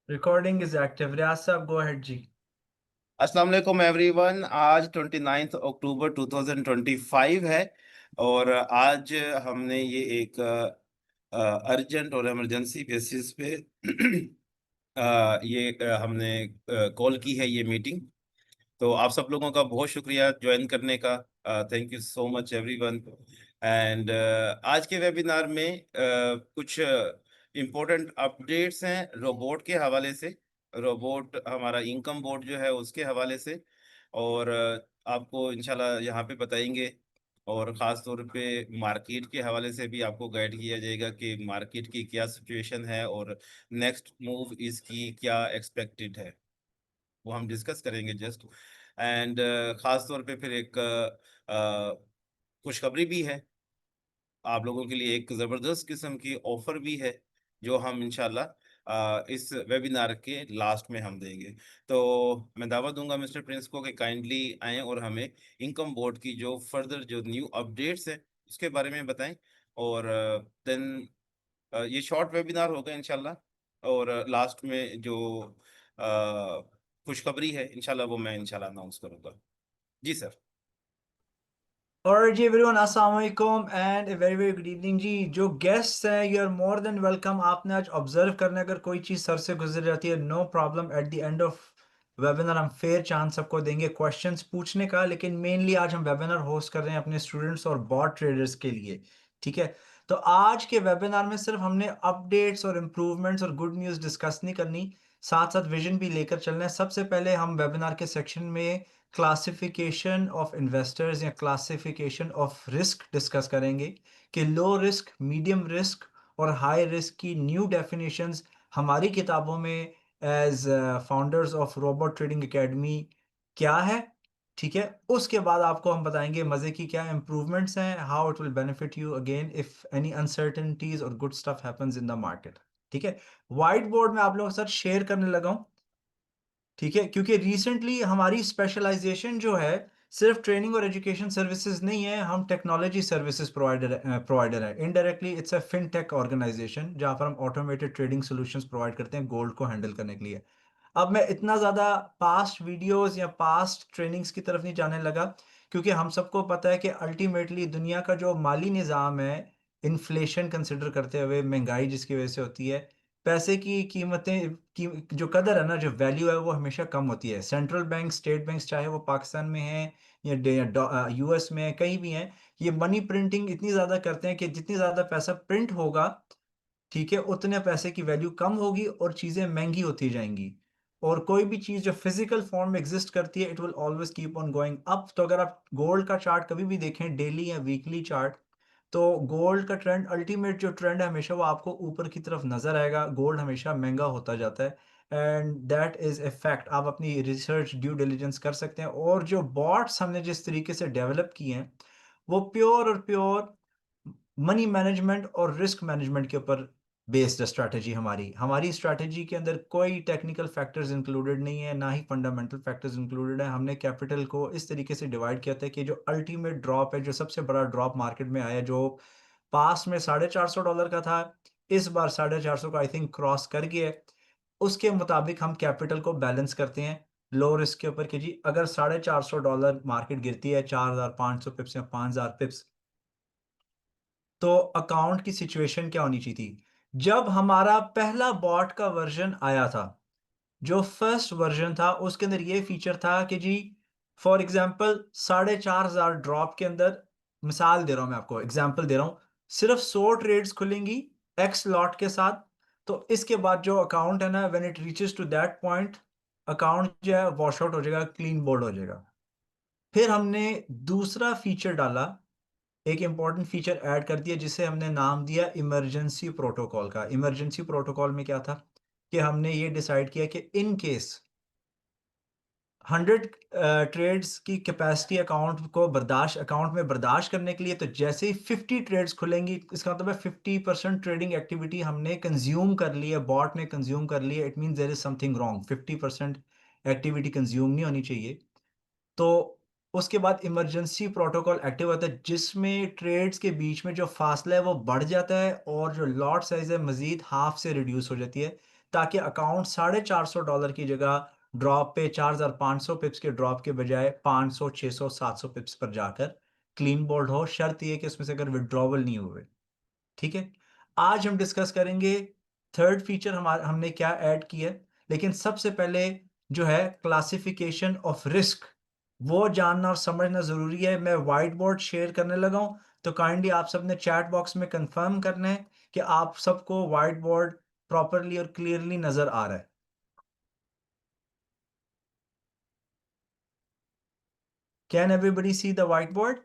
Recording is active. रियाज साहब go ahead जी। अस्सलाम वालेकुम एवरीवन। आज 29 अक्टूबर 2025 है। और आज हमने ये एक अर्जेंट और इमरजेंसी बेसिस पे हमने कॉल की है ये मीटिंग। तो आप सब लोगों का बहुत शुक्रिया ज्वाइन करने का। Thank you so much everyone. And आज के वेबिनार में कुछ इम्पोर्टेंट अपडेट्स हैं रोबोट के हवाले से। रोबोट हमारा इनकम बोर्ड जो है उसके हवाले से। और आपको इंशाल्लाह यहाँ पे बताएंगे। और ख़ास तौर पे मार्केट के हवाले से भी आपको गाइड किया जाएगा कि मार्केट की क्या सिचुएशन है और नेक्स्ट मूव इसकी क्या एक्सपेक्टेड है, वो हम डिस्कस करेंगे जस्ट। एंड ख़ास तौर पे फिर एक खुशखबरी भी है आप लोगों के लिए। एक ज़बरदस्त किस्म की ऑफर भी है जो हम इंशाल्लाह इस वेबिनार के लास्ट में हम देंगे। तो मैं दावा दूंगा मिस्टर प्रिंस को कि काइंडली आएँ और हमें इनकम बोर्ड की जो फर्दर जो न्यू अपडेट्स हैं उसके बारे में बताएं। और देन ये शॉर्ट वेबिनार होगा इंशाल्लाह। और लास्ट में जो खुशखबरी है इंशाल्लाह वो मैं इंशाल्लाह अनाउंस करूंगा। जी सर। और जी एवरीवन अस्सलाम वालेकुम and a very very good evening जी। जो गेस्ट्स हैं you are more than welcome. आपने आज ऑब्जर्व करना है, अगर कोई चीज़ सर से गुजर जाती है no problem. At the end of webinar हम फेयर चांस सबको देंगे क्वेश्चंस पूछने का। लेकिन मेनली आज हम वेबिनार होस्ट कर रहे हैं अपने स्टूडेंट्स और बॉट ट्रेडर्स के लिए, ठीक है। तो आज के वेबिनार में सिर्फ हमने अपडेट्स और इम्प्रूवमेंट्स और गुड न्यूज़ डिस्कस नहीं करनी, साथ साथ विजन भी लेकर चलना है। सबसे पहले हम वेबिनार के सेक्शन में क्लासिफिकेशन ऑफ इन्वेस्टर्स या क्लासिफिकेशन ऑफ रिस्क डिस्कस करेंगे कि लो रिस्क, मीडियम रिस्क और हाई रिस्क की न्यू डेफिनेशंस हमारी किताबों में as founders of robot trading academy क्या है, ठीक है। उसके बाद आपको हम बताएंगे मज़े की क्या इम्प्रूवमेंट्स हैं, how it will benefit you again if any uncertainties और good stuff happens in the market, ठीक है। व्हाइट बोर्ड में आप लोगों के साथ शेयर करने लगा हूं, ठीक है, क्योंकि रिसेंटली हमारी स्पेशलाइजेशन जो है सिर्फ ट्रेनिंग और एजुकेशन सर्विसेज नहीं है, हम टेक्नोलॉजी सर्विसेज प्रोवाइडर है। Indirectly it's a fintech organisation जहां पर हम ऑटोमेटेड ट्रेडिंग सॉल्यूशंस प्रोवाइड करते हैं गोल्ड को हैंडल करने के लिए। अब मैं इतना ज़्यादा पास्ट वीडियोस या पास्ट ट्रेनिंग्स की तरफ नहीं जाने लगा, क्योंकि हम सबको पता है कि अल्टीमेटली दुनिया का जो माली निज़ाम है, इन्फ्लेशन कंसिडर करते हुए महंगाई जिसकी वजह से होती है, पैसे की कीमतें की जो कदर है ना, जो वैल्यू है वो हमेशा कम होती है। सेंट्रल बैंक, स्टेट बैंक, चाहे वो पाकिस्तान में है या यूएस में है, कहीं भी हैं, ये मनी प्रिंटिंग इतनी ज़्यादा करते हैं कि जितनी ज़्यादा पैसा प्रिंट होगा, ठीक है, उतने पैसे की वैल्यू कम होगी और चीज़ें महंगी होती जाएंगी। और कोई भी चीज़ जो फिजिकल फॉर्म में एग्जिस्ट करती है it will always keep on going up. तो अगर आप गोल्ड का चार्ट कभी भी देखें, डेली या वीकली चार्ट, तो गोल्ड का ट्रेंड, अल्टीमेट जो ट्रेंड है हमेशा वो आपको ऊपर की तरफ नजर आएगा। गोल्ड हमेशा महंगा होता जाता है and that is a fact. आप अपनी रिसर्च ड्यू डिलिजेंस कर सकते हैं। और जो बॉट्स हमने जिस तरीके से डेवलप किए हैं वो प्योर और प्योर मनी मैनेजमेंट और रिस्क मैनेजमेंट के ऊपर बेस्ड स्ट्रैटेजी। हमारी हमारी स्ट्रैटेजी के अंदर कोई टेक्निकल फैक्टर्स इंक्लूडेड नहीं है, ना ही फंडामेंटल फैक्टर्स इंक्लूडेड है। हमने कैपिटल को इस तरीके से डिवाइड किया था कि जो अल्टीमेट ड्रॉप है, जो सबसे बड़ा ड्रॉप मार्केट में आया, जो पास में $450 का था, इस बार 450 का आई थिंक क्रॉस कर गया है, उसके मुताबिक हम कैपिटल को बैलेंस करते हैं लो रिस्क के ऊपर कि जी अगर $450 मार्केट गिरती है 4,500 पिप्स या 5,000 पिप्स, तो अकाउंट की सिचुएशन क्या होनी चाहिए थी। जब हमारा पहला बॉट का वर्जन आया था, जो फर्स्ट वर्जन था, उसके अंदर ये फीचर था कि जी फॉर एग्जांपल 4,500 ड्रॉप के अंदर, मिसाल दे रहा हूं, मैं आपको एग्जांपल दे रहा हूं, सिर्फ 100 ट्रेड्स खुलेंगी एक्स लॉट के साथ। तो इसके बाद जो अकाउंट है ना, when it reaches to that point, account जो है वॉश आउट हो जाएगा, क्लीन बोल्ड हो जाएगा। फिर हमने दूसरा फीचर डाला, एक इंपॉर्टेंट फीचर ऐड कर दिया जिसे हमने नाम दिया इमरजेंसी प्रोटोकॉल का। इमरजेंसी प्रोटोकॉल में क्या था कि हमने ये डिसाइड किया कि इन केस 100 ट्रेड्स की कैपेसिटी अकाउंट में बर्दाश्त करने के लिए, तो जैसे ही 50 ट्रेड्स खुलेंगी, इसका मतलब है 50% ट्रेडिंग एक्टिविटी हमने कंज्यूम कर ली है, बॉट ने कंज्यूम कर ली है, it mean there is something wrong. 50% activity consume नहीं होनी चाहिए। तो उसके बाद इमरजेंसी प्रोटोकॉल एक्टिव होता है जिसमें ट्रेड्स के बीच में जो फासला है वो बढ़ जाता है और जो लॉट साइज है मजीद हाफ से रिड्यूस हो जाती है, ताकि अकाउंट $450 की जगह ड्रॉप पे 4,500 पिप्स के ड्रॉप के बजाय 500, 600, 700 पिप्स पर जाकर क्लीन बोल्ड हो। शर्त यह कि उसमें से अगर विड्रॉवल नहीं हुए। ठीक है। आज हम डिस्कस करेंगे थर्ड फीचर हमारा हमने क्या ऐड किया है। लेकिन सबसे पहले जो है क्लासिफिकेशन ऑफ रिस्क, वो जानना और समझना जरूरी है। मैं व्हाइट बोर्ड शेयर करने लगा हूं, तो काइंडली आप सबने चैट बॉक्स में कंफर्म करना है कि आप सबको व्हाइट बोर्ड प्रॉपरली और क्लियरली नजर आ रहा है। Can everybody C the white board?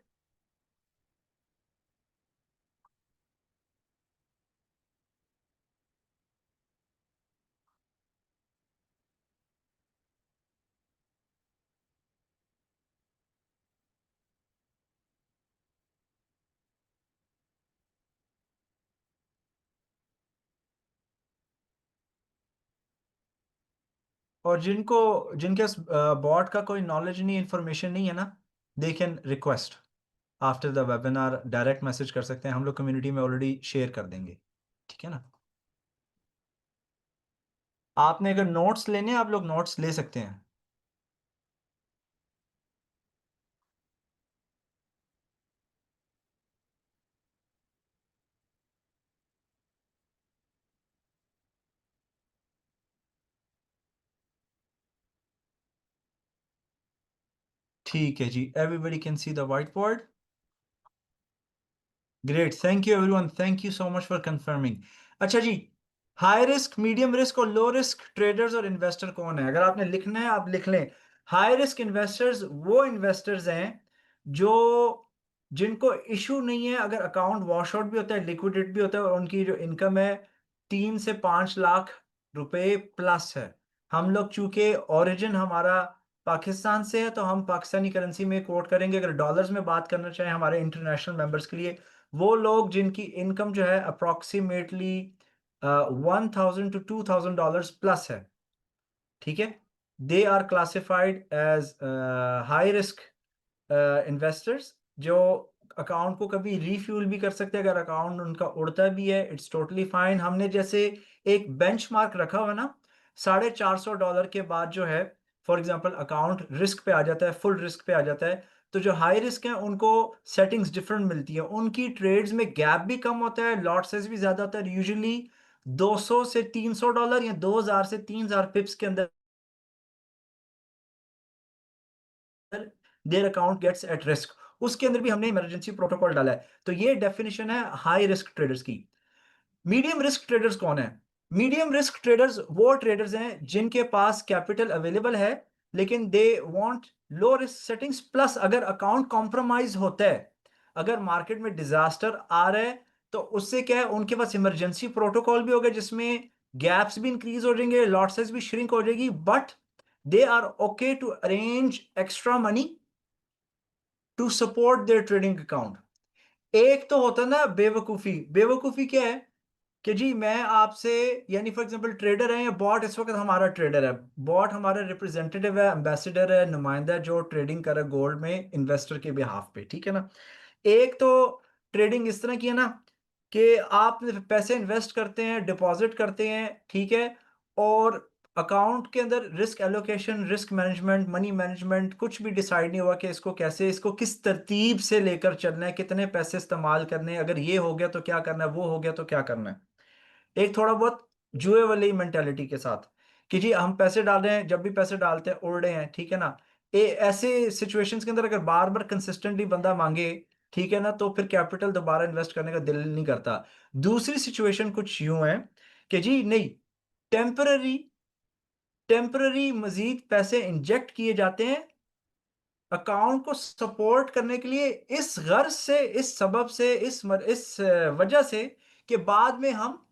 और जिनके बॉट का कोई नॉलेज नहीं, इंफॉर्मेशन नहीं है ना, they can request after the webinar, direct message कर सकते हैं, हम लोग कम्युनिटी में ऑलरेडी शेयर कर देंगे। ठीक है ना। आपने अगर नोट्स लेने हैं, आप लोग नोट्स ले सकते हैं। ठीक है जी, everybody can see the white board. Great, thank you everyone, thank you so much for confirming. अच्छा जी, हाई रिस्क, मीडियम रिस्क और लो रिस्क ट्रेडर्स और इन्वेस्टर कौन है? अगर आपने लिखना है आप लिख लें। हाई रिस्क इन्वेस्टर्स वो इन्वेस्टर्स हैं जो जिनको इशू नहीं है अगर अकाउंट वॉश आउट भी होता है, लिक्विडेट भी होता है, और उनकी जो इनकम है 3 से 5 लाख रुपए प्लस है। हम लोग चूंकि ओरिजिन हमारा पाकिस्तान से है, तो हम पाकिस्तानी करेंसी में कोट करेंगे। अगर डॉलर्स में बात करना चाहें हमारे इंटरनेशनल मेंबर्स के लिए, वो लोग जिनकी इनकम जो है अप्रोक्सीमेटली 1,000 to 2,000 डॉलर्स प्लस है, ठीक है, they are classified as high risk investors, जो अकाउंट को कभी रीफ्यूल भी कर सकते हैं। अगर अकाउंट उनका उड़ता भी है, इट्स टोटली फाइन। हमने जैसे एक बेंचमार्क रखा हुआ ना, $450 के बाद जो है, फॉर एग्जांपल अकाउंट रिस्क पे आ जाता है, फुल रिस्क पे आ जाता है, तो जो हाई रिस्क है उनको सेटिंग्स डिफरेंट मिलती है, उनकी ट्रेड्स में गैप भी कम होता है, लॉट साइज भी ज्यादा होता है। यूजुअली $200 से $300 या 2,000 से 3,000 पिप्स के अंदर their account gets at risk. उसके अंदर भी हमने इमरजेंसी प्रोटोकॉल डाला है। तो ये डेफिनेशन है हाई रिस्क ट्रेडर्स की। मीडियम रिस्क ट्रेडर्स कौन है? मीडियम रिस्क ट्रेडर्स वो ट्रेडर्स हैं जिनके पास कैपिटल अवेलेबल है, लेकिन they want low risk settings, plus अगर अकाउंट कॉम्प्रोमाइज होता है, अगर मार्केट में डिजास्टर आ रहा है, तो उससे क्या है, उनके पास इमरजेंसी प्रोटोकॉल भी होगा जिसमें गैप्स भी इंक्रीज हो जाएंगे, लॉट साइज भी श्रिंक हो जाएगी, but they are okay to arrange extra money to support their trading account. एक तो होता है ना बेवकूफी। बेवकूफी क्या है कि जी मैं आपसे, यानी फॉर एग्जांपल ट्रेडर है या बॉट, इस वक्त हमारा ट्रेडर है, बॉट हमारा रिप्रेजेंटेटिव है, एम्बेसडर है, नुमाइंदा है, जो ट्रेडिंग कर रहा है गोल्ड में इन्वेस्टर के बिहाफ पे। ठीक है ना। एक तो ट्रेडिंग इस तरह की है ना कि आप पैसे इन्वेस्ट करते हैं, डिपॉजिट करते हैं, ठीक है, और अकाउंट के अंदर risk allocation, risk management, money management कुछ भी डिसाइड नहीं हुआ कि इसको कैसे, इसको किस तरतीब से लेकर चलना है, कितने पैसे इस्तेमाल करने हैं, अगर ये हो गया तो क्या करना है, वो हो गया तो क्या करना है। एक थोड़ा बहुत जुए वाली मेंटेलिटी के साथ कि जी हम पैसे डाल रहे हैं, जब भी पैसे डालते हैं उड़ रहे हैं। ठीक है ना। ऐसे सिचुएशंस के अंदर अगर बार बार कंसिस्टेंटली बंदा मांगे, ठीक है ना, तो फिर कैपिटल दोबारा इन्वेस्ट करने का दिल नहीं करता। दूसरी सिचुएशन कुछ यूं है कि जी नहीं, टेम्पररी टेम्पररी मजीद पैसे इंजेक्ट किए जाते हैं अकाउंट को सपोर्ट करने के लिए, इस गर्ज से, इस सबब से, इस वजह से कि बाद में हम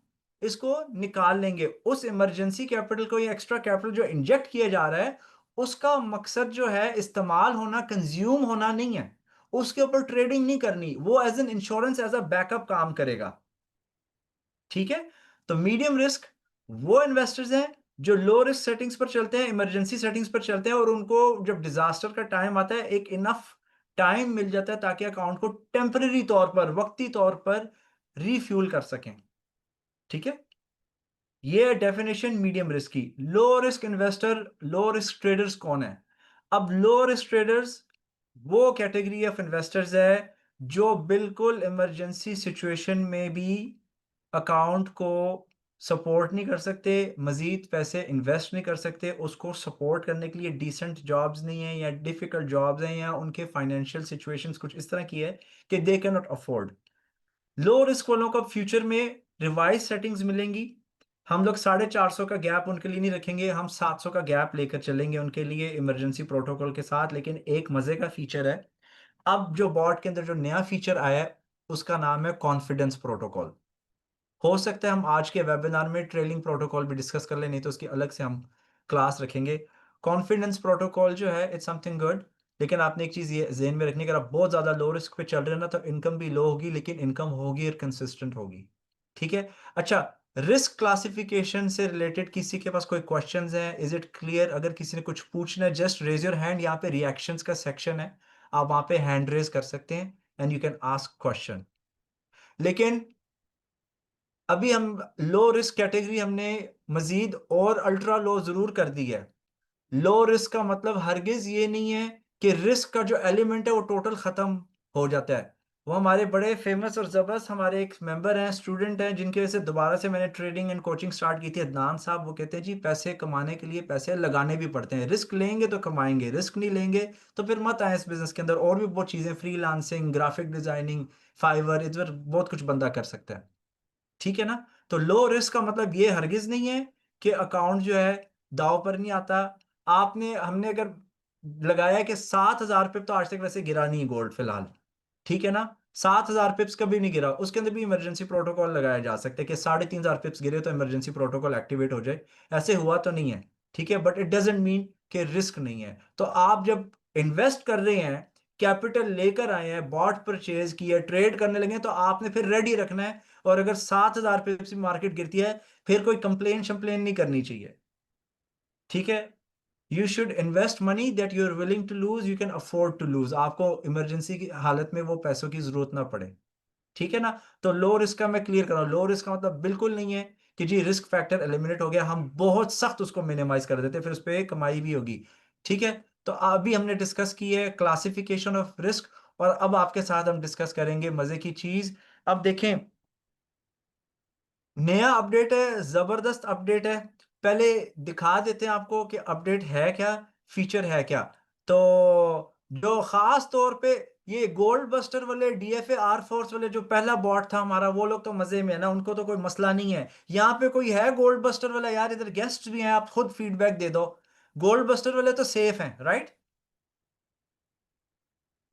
इसको निकाल लेंगे। उस इमरजेंसी कैपिटल को या एक्स्ट्रा कैपिटल जो इंजेक्ट किया जा रहा है, उसका मकसद जो है इस्तेमाल होना, कंज्यूम होना नहीं है। उसके ऊपर ट्रेडिंग नहीं करनी, वो as an insurance, as a backup काम करेगा। ठीक है। तो मीडियम रिस्क वो इन्वेस्टर्स हैं जो लो रिस्क सेटिंग्स पर चलते हैं, इमरजेंसी सेटिंग्स पर चलते हैं, और उनको जब डिजास्टर का टाइम आता है एक इनफ टाइम मिल जाता है ताकि अकाउंट को टेम्पररी तौर पर, वक्ती तौर पर रीफ्यूल कर सकें। ठीक है। ये डेफिनेशन मीडियम रिस्क की। लो रिस्क इन्वेस्टर, लो रिस्क ट्रेडर्स कौन है? अब लो रिस्क ट्रेडर्स वो कैटेगरी ऑफ इन्वेस्टर्स है जो बिल्कुल इमरजेंसी सिचुएशन में भी अकाउंट को सपोर्ट नहीं कर सकते, मजीद पैसे इन्वेस्ट नहीं कर सकते, उसको सपोर्ट करने के लिए डिसेंट जॉब्स नहीं है या डिफिकल्ट जॉब्स हैं या उनके फाइनेंशियल सिचुएशंस कुछ इस तरह की है कि they can not afford. Low risk वालों को फ्यूचर में रिवाइज सेटिंग्स मिलेंगी। हम लोग 450 का गैप उनके लिए नहीं रखेंगे, हम 700 का गैप लेकर चलेंगे उनके लिए इमरजेंसी प्रोटोकॉल के साथ। लेकिन एक मजे का फीचर है, अब जो बॉट के अंदर जो नया फीचर आया है उसका नाम है कॉन्फिडेंस प्रोटोकॉल। हो सकता है हम आज के वेबिनार में ट्रेलिंग प्रोटोकॉल भी डिस्कस कर लें, नहीं तो उसकी अलग से हम क्लास रखेंगे। कॉन्फिडेंस प्रोटोकॉल जो है इट्स समथिंग गुड। लेकिन आपने एक चीज़ ये ज़हन में रखनी है, अगर आप बहुत ज़्यादा लो रिस्क पे चल रहे हैं ना तो इनकम भी लो होगी, लेकिन इनकम होगी और कंसिस्टेंट होगी। ठीक है। अच्छा, रिस्क क्लासिफिकेशन से रिलेटेड किसी के पास कोई क्वेश्चंस हैं? Is it clear? अगर किसी ने कुछ पूछना है जस्ट रेज योर हैंड, यहाँ पे रिएक्शंस का सेक्शन है, आप वहाँ पे हैंड रेज कर सकते हैं and you can ask question. लेकिन अभी हम लो रिस्क कैटेगरी हमने मजीद और अल्ट्रा लो जरूर कर दी है। लो रिस्क का मतलब हरगिज ये नहीं है कि रिस्क का जो एलिमेंट है वो टोटल खत्म हो जाता है। वो हमारे बड़े फेमस और जबरदस्त हमारे एक मेंबर हैं, स्टूडेंट हैं, जिनकी वजह से दोबारा से मैंने ट्रेडिंग एंड कोचिंग स्टार्ट की थी, अदनान साहब। वो कहते हैं जी पैसे कमाने के लिए पैसे लगाने भी पड़ते हैं, रिस्क लेंगे तो कमाएंगे, रिस्क नहीं लेंगे तो फिर मत आए इस बिजनेस के अंदर। और भी बहुत चीजें, फ्रीलांसिंग, ग्राफिक डिजाइनिंग, फाइवर, इधर बहुत कुछ बंदा कर सकता है। ठीक है ना? तो लो रिस्क का मतलब ये हरगिज नहीं है कि अकाउंट जो है दाव पर नहीं आता। आपने हमने अगर लगाया कि 7,000 पिप, तो आज तक वैसे गिरा नहीं गोल्ड फिलहाल। ठीक है ना? 7,000 पिप्स कभी नहीं गिरा, उसके अंदर भी इमरजेंसी प्रोटोकॉल लगाया जा सकता है कि 3,500 पिप्स गिरे तो इमरजेंसी प्रोटोकॉल एक्टिवेट हो जाए। ऐसे हुआ तो नहीं है। ठीक है, बट इट डजेंट मीन कि रिस्क नहीं है। तो आप जब इन्वेस्ट कर रहे हैं, कैपिटल लेकर आए हैं, बॉट परचेज किया, ट्रेड करने लगे हैं, तो आपने फिर रेडी रखना है। और अगर 7,000 पिप्स की मार्केट गिरती है, फिर कोई कंप्लेन शम्प्लेन नहीं करनी चाहिए। ठीक है। You should invest money that you are willing to lose, you can afford to lose, आपको इमरजेंसी की हालत में वो पैसों की जरूरत ना पड़े। ठीक है ना? तो लो रिस्क का मैं क्लियर कर रहा हूं, लो रिस्क का मतलब बिल्कुल नहीं है कि जी रिस्क फैक्टर एलिमिनेट हो गया, हम बहुत सख्त उसको मिनिमाइज कर देते, फिर उस पर कमाई भी होगी। ठीक है। तो अभी हमने डिस्कस की है क्लासिफिकेशन ऑफ रिस्क, और अब आपके साथ हम डिस्कस करेंगे मजे की चीज। अब देखें, नया अपडेट है, जबरदस्त अपडेट है। पहले दिखा देते हैं आपको कि अपडेट है क्या, फीचर है क्या। तो जो खास तौर पे ये गोल्ड बस्टर वाले, डीएफए आर फोर्स वाले, जो पहला बॉट था हमारा, वो लोग तो मजे में है ना, उनको तो कोई मसला नहीं है। यहाँ पे कोई है गोल्ड बस्टर वाला? यार इधर गेस्ट भी हैं, आप खुद फीडबैक दे दो। गोल्ड बस्टर वाले तो सेफ हैं, राइट?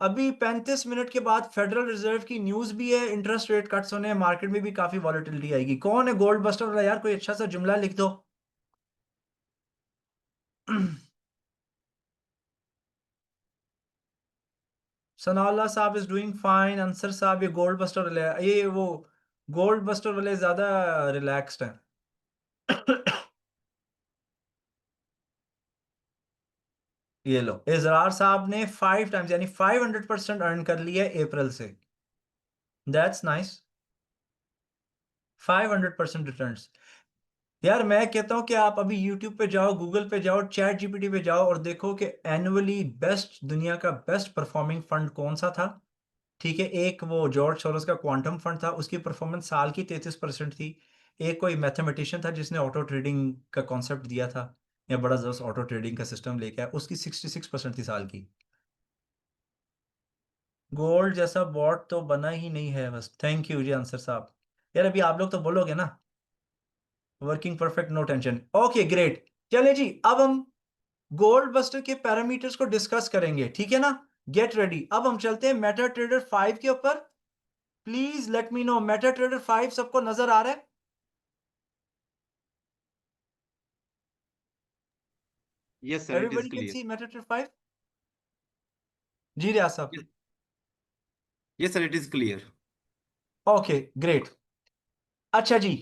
अभी 35 मिनट के बाद फेडरल रिजर्व की न्यूज भी है, इंटरेस्ट रेट कट्स होने हैं, मार्केट में भी काफी वॉलेटिलिटी आएगी। कौन है गोल्ड बस्टर वाला? यार कोई अच्छा सा जुमला लिख दो। सनाउल्लाह साहब इज डूइंग फाइन। अंसर साहब, ये गोल्ड बस्टर वाले, ये वो गोल्ड बस्टर वाले ज्यादा रिलैक्स्ड हैं। ये लो, इजरार साहब ने 5 टाइम्स यानी 500% अर्न कर लिया है अप्रैल से। That's nice. 500% रिटर्न। यार मैं कहता हूं कि आप अभी YouTube पे जाओ, गूगल पे जाओ, चैट जीपीटी पे जाओ और देखो कि एनुअली बेस्ट, दुनिया का बेस्ट परफॉर्मिंग फंड कौन सा था। ठीक है, एक वो जॉर्ज सोरोस का क्वांटम फंड था, उसकी परफॉर्मेंस साल की 33% थी। एक कोई मैथमेटिशियन था जिसने ऑटो ट्रेडिंग का कॉन्सेप्ट दिया था, या बड़ा जबरदस्त ऑटो ट्रेडिंग का सिस्टम लेके आया, उसकी 66% थी साल की। गोल्ड जैसा बॉट तो बना ही नहीं है बस। थैंक यू जी आंसर साहब। यार अभी आप लोग तो बोलोगे ना। Working perfect, no tension, okay great. चले जी, अब हम गोल्ड बस्टर के पैरामीटर्स को डिस्कस करेंगे, ठीक है ना? गेट रेडी, अब हम चलते हैं मेटा ट्रेडर 5 के ऊपर। Please let me know, Meta trader 5 सबको नजर आ रहा है? Yes, sir, it is everybody can clear. See meta trader 5? जी रियाज साहब। Yes, yes, sir, it is clear. Okay great. अच्छा जी,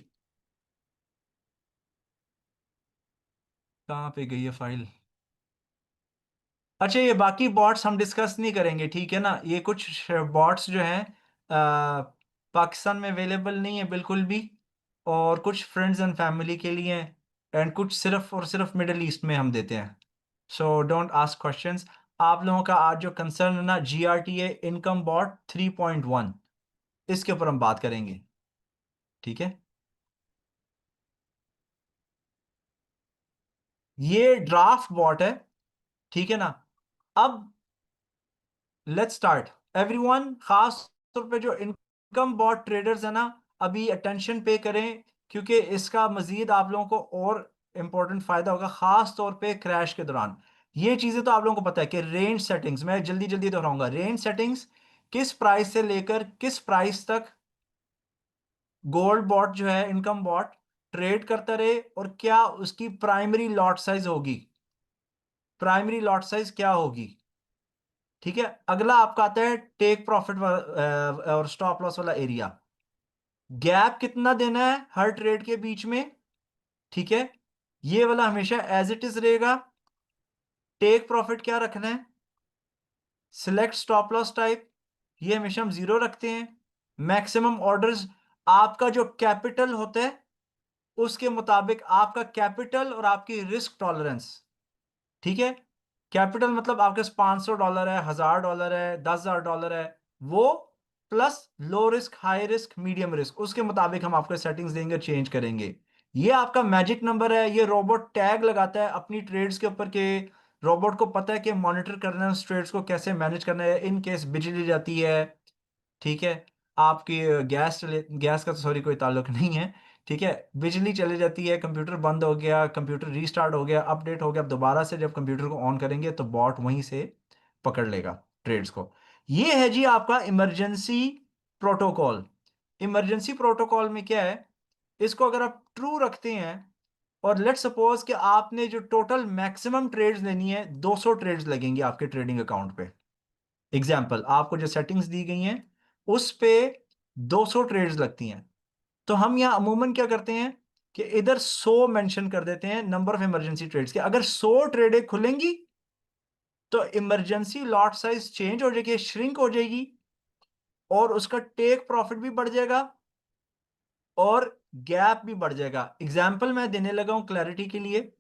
कहाँ पे गई है फाइल? अच्छा, ये बाकी बॉट्स हम डिस्कस नहीं करेंगे, ठीक है ना? ये कुछ बॉट्स जो हैं पाकिस्तान में अवेलेबल नहीं है बिल्कुल भी, और कुछ फ्रेंड्स एंड फैमिली के लिए, एंड कुछ सिर्फ और सिर्फ मिडल ईस्ट में हम देते हैं। So don't ask questions. आप लोगों का आज जो कंसर्न है ना, GRTA इनकम बॉट 3.1, इसके ऊपर हम बात करेंगे। ठीक है, ये ड्राफ्ट बॉट है। ठीक है ना। अब लेट्स स्टार्ट एवरीवन। खास तौर पे जो इनकम बॉट ट्रेडर्स है ना, अभी अटेंशन पे करें, क्योंकि इसका मजीद आप लोगों को और इंपॉर्टेंट फायदा होगा, खास तौर पे क्रैश के दौरान। ये चीजें तो आप लोगों को पता है कि रेंज सेटिंग्स, मैं जल्दी जल्दी दोहराऊंगा, रेंज सेटिंग्स किस प्राइस से लेकर किस प्राइस तक गोल्ड बॉट जो है, इनकम बॉट ट्रेड करता रहे, और क्या उसकी प्राइमरी लॉट साइज होगी, प्राइमरी लॉट साइज क्या होगी। ठीक है, अगला आपका आता है टेक प्रॉफिट और स्टॉप लॉस वाला एरिया। गैप कितना देना है हर ट्रेड के बीच में। ठीक है, ये वाला हमेशा एज इट इज रहेगा। टेक प्रॉफिट क्या रखना है, सिलेक्ट स्टॉप लॉस टाइप, ये हमेशा हम जीरो रखते हैं। मैक्सिमम ऑर्डर्स, आपका जो कैपिटल होता है उसके मुताबिक आपका कैपिटल और आपकी रिस्क टॉलरेंस। ठीक है, कैपिटल मतलब आपके पास $500 है, $1000 है, $10,000 है, वो plus low risk, high risk, medium risk, उसके मुताबिक हम आपको सेटिंग्स देंगे, चेंज करेंगे। ये आपका मैजिक नंबर है। ये रोबोट टैग लगाता है अपनी ट्रेड्स के ऊपर के, रोबोट को पता है कि मॉनिटर करना है उस ट्रेड्स को, कैसे मैनेज करना है इन केस बिजली जाती है। ठीक है, आपकी गैस का तो सॉरी कोई ताल्लुक नहीं है। ठीक है, बिजली चली जाती है, कंप्यूटर बंद हो गया, कंप्यूटर रीस्टार्ट हो गया, अपडेट हो गया, अब दोबारा से जब कंप्यूटर को ऑन करेंगे तो बॉट वहीं से पकड़ लेगा ट्रेड्स को। ये है जी आपका इमरजेंसी प्रोटोकॉल। इमरजेंसी प्रोटोकॉल में क्या है, इसको अगर आप ट्रू रखते हैं, और लेट सपोज कि आपने जो टोटल मैक्सिमम ट्रेड्स लेनी है, 200 ट्रेड्स लगेंगे आपके ट्रेडिंग अकाउंट पे। एग्जाम्पल, आपको जो सेटिंग्स दी गई हैं उस पे 200 ट्रेड्स लगती हैं। तो हम यहाँ अमूमन क्या करते हैं कि इधर 100 मेंशन कर देते हैं नंबर ऑफ इमरजेंसी ट्रेड्स के। अगर 100 ट्रेडें खुलेंगी तो इमरजेंसी लॉट साइज चेंज हो जाएगी, श्रिंक हो जाएगी, और उसका टेक प्रॉफिट भी बढ़ जाएगा और गैप भी बढ़ जाएगा। एग्जाम्पल मैं देने लगा हूं क्लैरिटी के लिए,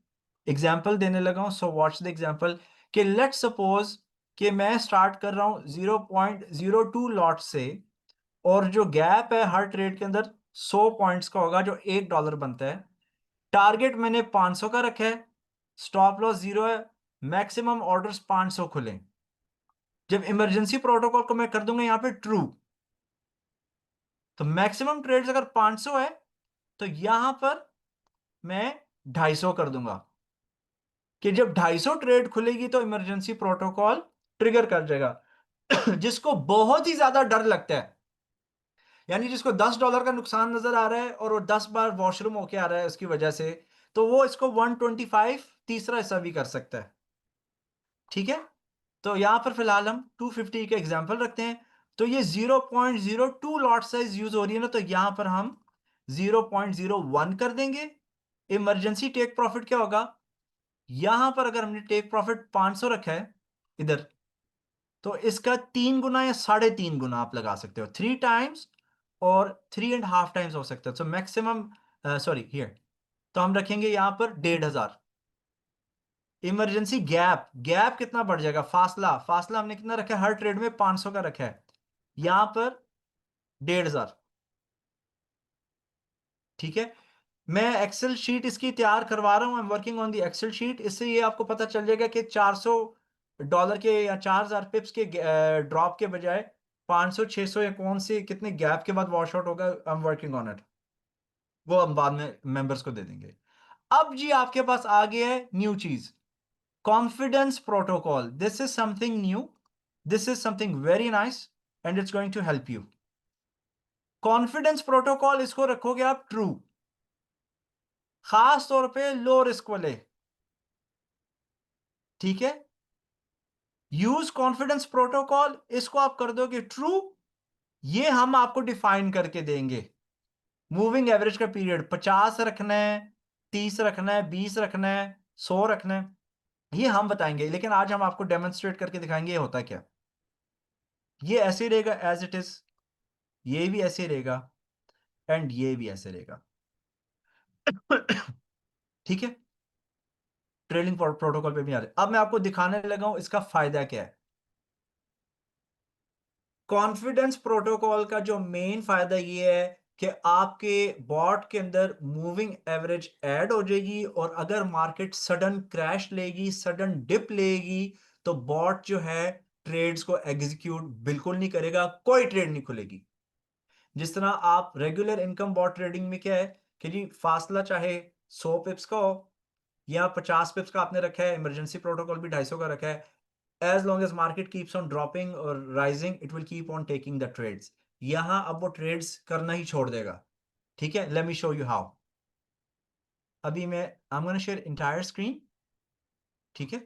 एग्जाम्पल देने लगा हूं, सो वॉच द एग्जाम्पल। कि लेट सपोज कि मैं स्टार्ट कर रहा हूं 0.02 लॉट से, और जो गैप है हर ट्रेड के अंदर 100 पॉइंट्स का होगा, जो $1 बनता है। टारगेट मैंने 500 का रखा है, स्टॉप लॉस जीरो है, मैक्सिमम ऑर्डर्स 500 खुले। जब इमरजेंसी प्रोटोकॉल को मैं कर दूंगा यहां पे ट्रू, तो मैक्सिमम ट्रेड्स अगर 500 है तो यहां पर मैं 250 कर दूंगा, कि जब 250 ट्रेड खुलेगी तो इमरजेंसी प्रोटोकॉल ट्रिगर कर जाएगा। जिसको बहुत ही ज्यादा डर लगता है, यानी जिसको $10 का नुकसान नजर आ रहा है और वो 10 बार वॉशरूम होके आ रहा है उसकी वजह से, तो वो इसको 125 तीसरा हिस्सा भी कर सकता है। ठीक है, तो यहां पर फिलहाल हम 250 का एग्जांपल रखते हैं। तो ये 0.02 लॉट साइज यूज हो रही है ना, तो यहां पर हम 0.01 कर देंगे। इमरजेंसी टेक प्रॉफिट क्या होगा, यहां पर अगर हमने टेक प्रॉफिट 500 रखा है इधर, तो इसका 3 गुना या 3.5 गुना आप लगा सकते हो, 3 टाइम्स और 3.5 टाइम्स हो सकता है। सो मैक्सिमम, सॉरी हियर, तो हम रखेंगे यहां पर 1,500। इमरजेंसी गैप, गैप कितना बढ़ जाएगा, फासला, फासला हमने कितना रखा है हर ट्रेड में 500 का रखा है, यहां पर 1,500। ठीक है, मैं एक्सेल शीट इसकी तैयार करवा रहा हूं, I am working on the excel sheet. इससे ये आपको पता चल जाएगा कि $400 के या 4,000 पिप्स के ड्रॉप के बजाय 500, 600 या कौन से कितने गैप के बाद वॉश आउट होगा, आई एम वर्किंग ऑन इट। वो हम बाद में मेंबर्स को दे देंगे। अब जी आपके पास आ गया है न्यू चीज, confidence protocol. This is something new, this is something very nice, and it's going to help you. Confidence protocol इसको रखोगे आप ट्रू, खास तौर पे लो रिस्क वाले। ठीक है, यूज कॉन्फिडेंस प्रोटोकॉल, इसको आप कर दोगे ट्रू। ये हम आपको डिफाइन करके देंगे। मूविंग एवरेज का पीरियड 50 रखना है, 30 रखना है, 20 रखना है, 100 रखना है, ये हम बताएंगे, लेकिन आज हम आपको डेमोन्स्ट्रेट करके दिखाएंगे ये होता क्या। ये ऐसे ही रहेगा एज इट इज, ये भी ऐसे ही रहेगा, एंड ये भी ऐसे रहेगा। ठीक है, ट्रेलिंग प्रोटोकॉल पे भी आ रहे। अब मैं आपको दिखाने लगा हूं इसका फायदा क्या है। कॉन्फिडेंस प्रोटोकॉल का जो मेन फायदा ये है कि आपके बॉट के अंदर मूविंग एवरेज ऐड हो जाएगी, और अगर मार्केट सडन क्रैश लेगी, सडन डिप लेगी, तो बॉट जो है ट्रेड्स को एग्जीक्यूट बिल्कुल नहीं करेगा, कोई ट्रेड नहीं खुलेगी। जिस तरह आप रेगुलर इनकम बॉट ट्रेडिंग में क्या है कि जी फासला चाहे 100 पिप्स का हो या 50 पिप्स का आपने रखा है, इमरजेंसी प्रोटोकॉल भी 250 का रखा है, as long as market keeps on dropping or rising, it will keep on taking the trades। यहां अब वो ट्रेड्स करना ही छोड़ देगा। ठीक है, let me show you how। अभी मैं I'm gonna share entire screen। ठीक है,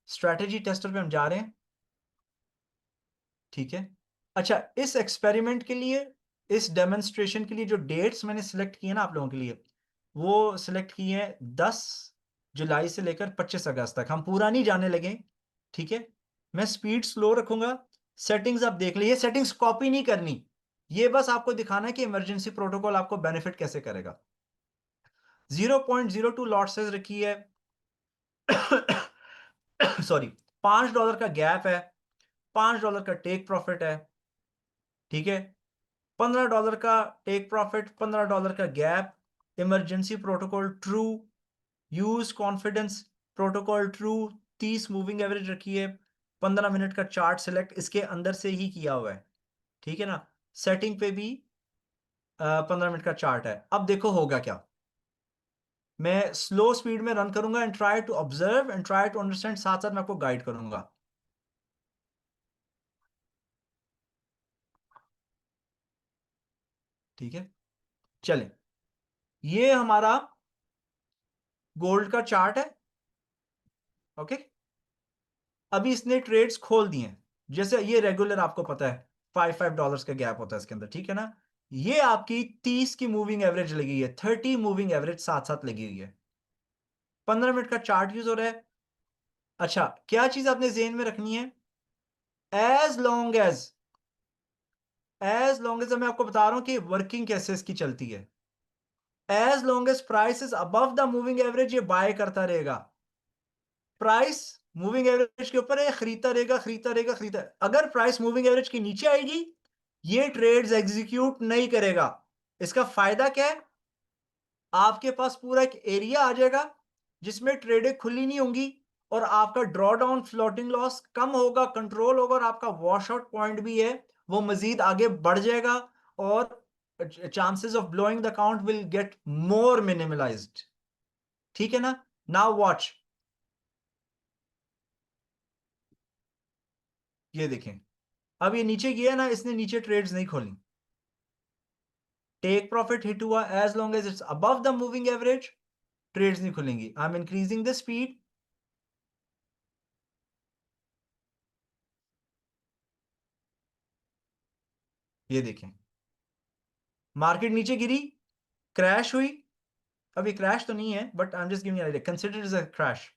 स्ट्रेटेजी टेस्टर पे हम जा रहे हैं। ठीक है, अच्छा, इस एक्सपेरिमेंट के लिए, इस डेमोन्स्ट्रेशन के लिए जो डेट्स मैंने सिलेक्ट किए ना आप लोगों के लिए, वो सिलेक्ट किए हैं 10 जुलाई से लेकर 25 अगस्त तक। हम पूरा नहीं जाने लगे। ठीक है, मैं स्पीड स्लो रखूंगा। सेटिंग्स आप देख लीजिए, सेटिंग्स कॉपी नहीं करनी, ये बस आपको दिखाना है कि इमरजेंसी प्रोटोकॉल आपको बेनिफिट कैसे करेगा। 0.02 लॉट साइज रखी है। सॉरी, $5 का गैप है, $5 का टेक प्रॉफिट है। ठीक है, $15 का टेक प्रॉफिट, $15 का gap, emergency protocol true, use confidence protocol true, 30 moving average रखी है, 15 मिनट का चार्ट सिलेक्ट इसके अंदर से ही किया हुआ है। ठीक है ना, सेटिंग पे भी 15 मिनट का चार्ट है। अब देखो होगा क्या। मैं स्लो स्पीड में रन करूंगा and try to observe and try to understand, साथ साथ मैं आपको गाइड करूंगा। ठीक है, चलें, ये हमारा गोल्ड का चार्ट है। ओके, अभी इसने ट्रेड्स खोल दिए हैं। जैसे ये रेगुलर आपको पता है $5 का गैप होता है इसके अंदर। ठीक है ना, ये आपकी 30 की मूविंग एवरेज लगी है, 30 मूविंग एवरेज साथ साथ लगी हुई है, 15 मिनट का चार्ट यूज हो रहा है। अच्छा, क्या चीज आपने जेन में रखनी है, एज लॉन्ग एज मैं आपको बता रहा हूं कि वर्किंग कैसे इसकी चलती है। As long as price is above the moving average, ये बाय करता रहेगा। प्राइस मूविंग एवरेज के ऊपर है, खरीदता रहेगा खरीदता रहेगा खरीदता। अगर प्राइस मूविंग एवरेज के नीचे आएगी, ये ट्रेड्स एग्जीक्यूट नहीं करेगा। इसका फायदा क्या है, आपके पास पूरा एक एरिया आ जाएगा जिसमें ट्रेडें खुली नहीं होंगी, और आपका ड्रॉ डाउन फ्लोटिंग लॉस कम होगा, कंट्रोल होगा, और आपका वॉश आउट पॉइंट भी है वो मजीद आगे बढ़ जाएगा, और chances of blowing the account will get more minimalized. ठीक है ना, नाउ वॉच, ये देखें, अब ये नीचे गया ना, इसने नीचे ट्रेड्स नहीं खोली, टेक प्रॉफिट हिट हुआ, as long as it's above the moving average trades नहीं खुलेंगी। I am increasing the speed. ये देखें, मार्केट नीचे गिरी, क्रैश हुई। अभी क्रैश तो नहीं है, but I am just giving an idea, consider is a crash.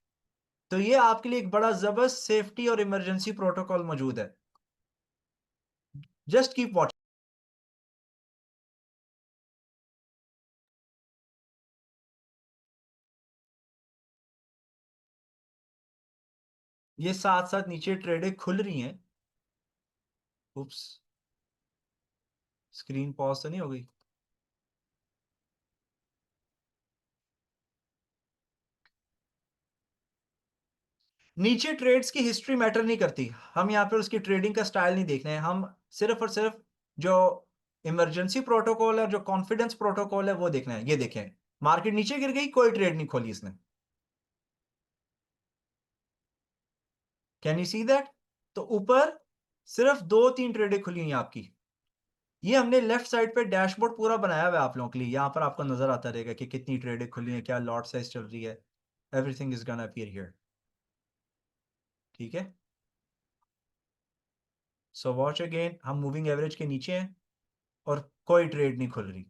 तो ये आपके लिए एक बड़ा जबरदस्त सेफ्टी और इमरजेंसी प्रोटोकॉल मौजूद है। Just keep watching. ये साथ साथ नीचे ट्रेडें खुल रही हैं। उप्स, स्क्रीन पॉज तो नहीं हो गई। नीचे ट्रेड्स की हिस्ट्री मैटर नहीं करती, हम यहाँ पर उसकी ट्रेडिंग का स्टाइल नहीं देख रहे हैं, हम सिर्फ और सिर्फ जो इमरजेंसी प्रोटोकॉल है, जो कॉन्फिडेंस प्रोटोकॉल है, वो देखना है। ये देखें, मार्केट नीचे गिर गई, कोई ट्रेड नहीं खोली इसने। Can you see that? तो ऊपर सिर्फ 2-3 ट्रेडें खुली हुई हैं आपकी। ये हमने लेफ्ट साइड पे डैशबोर्ड पूरा बनाया हुआ है आप लोगों के लिए, यहाँ पर आपको नजर आता रहेगा कि कितनी ट्रेडें खुली हैं, क्या लॉट साइज चल रही है। Everything is gonna appear here. ठीक है, सो वॉच अगेन, हम मूविंग एवरेज के नीचे हैं और कोई ट्रेड नहीं खुल रही।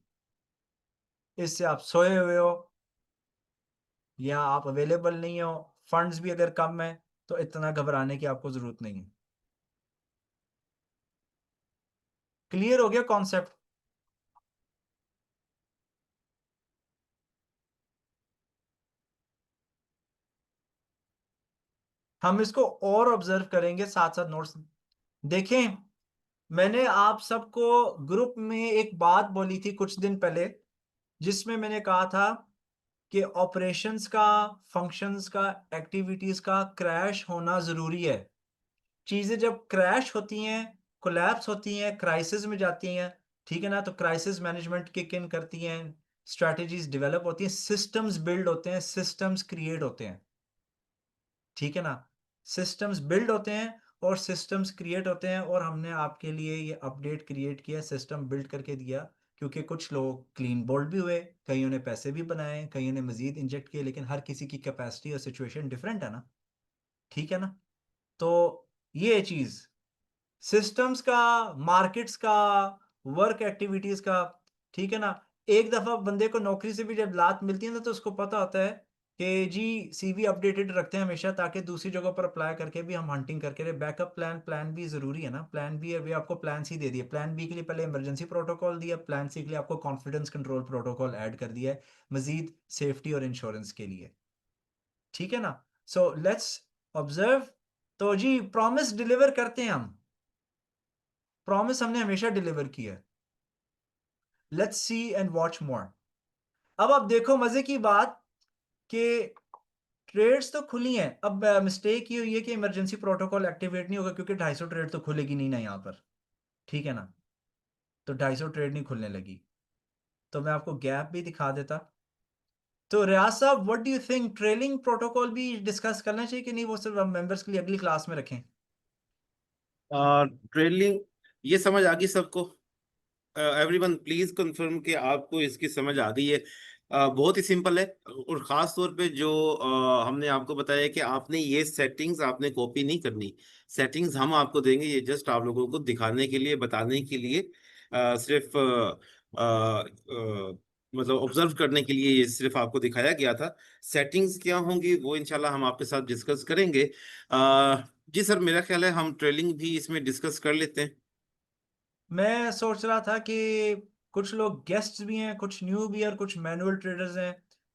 इससे आप सोए हुए हो या आप अवेलेबल नहीं हो, फंड्स भी अगर कम है, तो इतना घबराने की आपको जरूरत नहीं है। क्लियर हो गया कॉन्सेप्ट? हम इसको और ऑब्जर्व करेंगे, साथ साथ नोट्स देखें। मैंने आप सबको ग्रुप में एक बात बोली थी कुछ दिन पहले, जिसमें मैंने कहा था कि ऑपरेशंस का, फंक्शंस का, एक्टिविटीज का क्रैश होना जरूरी है। चीजें जब क्रैश होती हैं, कोलैप्स होती हैं, क्राइसिस में जाती हैं, ठीक है ना, तो क्राइसिस मैनेजमेंट किक इन करती हैं, स्ट्रैटेजीज डेवलप होती हैं, सिस्टम्स बिल्ड होते हैं, सिस्टम्स क्रिएट होते हैं, ठीक है ना। सिस्टम्स बिल्ड होते हैं और सिस्टम्स क्रिएट होते हैं, और हमने आपके लिए ये अपडेट क्रिएट किया, सिस्टम बिल्ड करके दिया, क्योंकि कुछ लोग क्लीन बोल्ड भी हुए, कईयों ने पैसे भी बनाए, कईयों ने मजीद इंजेक्ट किए, लेकिन हर किसी की कैपेसिटी और सिचुएशन डिफरेंट है ना, ठीक है ना। तो ये चीज, सिस्टम्स का, मार्केट्स का, वर्क एक्टिविटीज का, ठीक है ना। एक दफा बंदे को नौकरी से भी जब लात मिलती है ना, तो उसको पता होता है कि जी सीवी अपडेटेड रखते हैं हमेशा, ताकि दूसरी जगह पर अप्लाई करके भी हम हंटिंग करके रहे। बैकअप प्लान, प्लान बी जरूरी है ना। प्लान बी अभी आपको प्लान सी दे दिया, प्लान बी के लिए पहले इमरजेंसी प्रोटोकॉल दिया, प्लान सी के लिए आपको कॉन्फिडेंस कंट्रोल प्रोटोकॉल ऐड कर दिया है, मजीद सेफ्टी और इंश्योरेंस के लिए, ठीक है ना। So let's observe. तो जी प्रॉमिस डिलीवर करते हैं हम, प्रॉमिस हमने हमेशा डिलीवर किया है। Let's see and watch more. अब आप देखो मजे की बात कि ट्रेड्स तो खुली हैं। अब मिस्टेक ये हुई है कि इमरजेंसी प्रोटोकॉल एक्टिवेट नहीं होगा, क्योंकि 250 ट्रेड तो खुलेगी नहीं ना यहाँ पर, ठीक है ना। तो 250 ट्रेड नहीं खुलने लगी। तो मैं आपको गैप भी दिखा देता। तो रियाज साहब, what do you think, trailing protocol भी डिस्कस करना चाहिए कि नहीं, वो सिर्फ मेंबर्स के लिए अगली क्लास में रखें? ट्रेलिंग, ये समझ आ गई सबको? एवरीवन प्लीज कंफर्म कि आपको इसकी समझ आ गई है। बहुत ही सिंपल है। और खास तौर पे जो हमने आपको बताया कि आपने ये सेटिंग्स आपने कॉपी नहीं करनी। सेटिंग्स हम आपको देंगे, ये जस्ट आप लोगों को दिखाने के लिए, बताने के लिए, सिर्फ मतलब ऑब्जर्व करने के लिए ये सिर्फ आपको दिखाया गया था। सेटिंग्स क्या होंगी वो इंशाल्लाह हम आपके साथ डिस्कस करेंगे। जी सर, मेरा ख्याल है हम ट्रेलिंग भी इसमें डिस्कस कर लेते हैं। मैं सोच रहा था कि कुछ लोग गेस्ट्स भी हैं, कुछ न्यू भी हैं, और कुछ मैनुअल ट्रेडर्स हैं।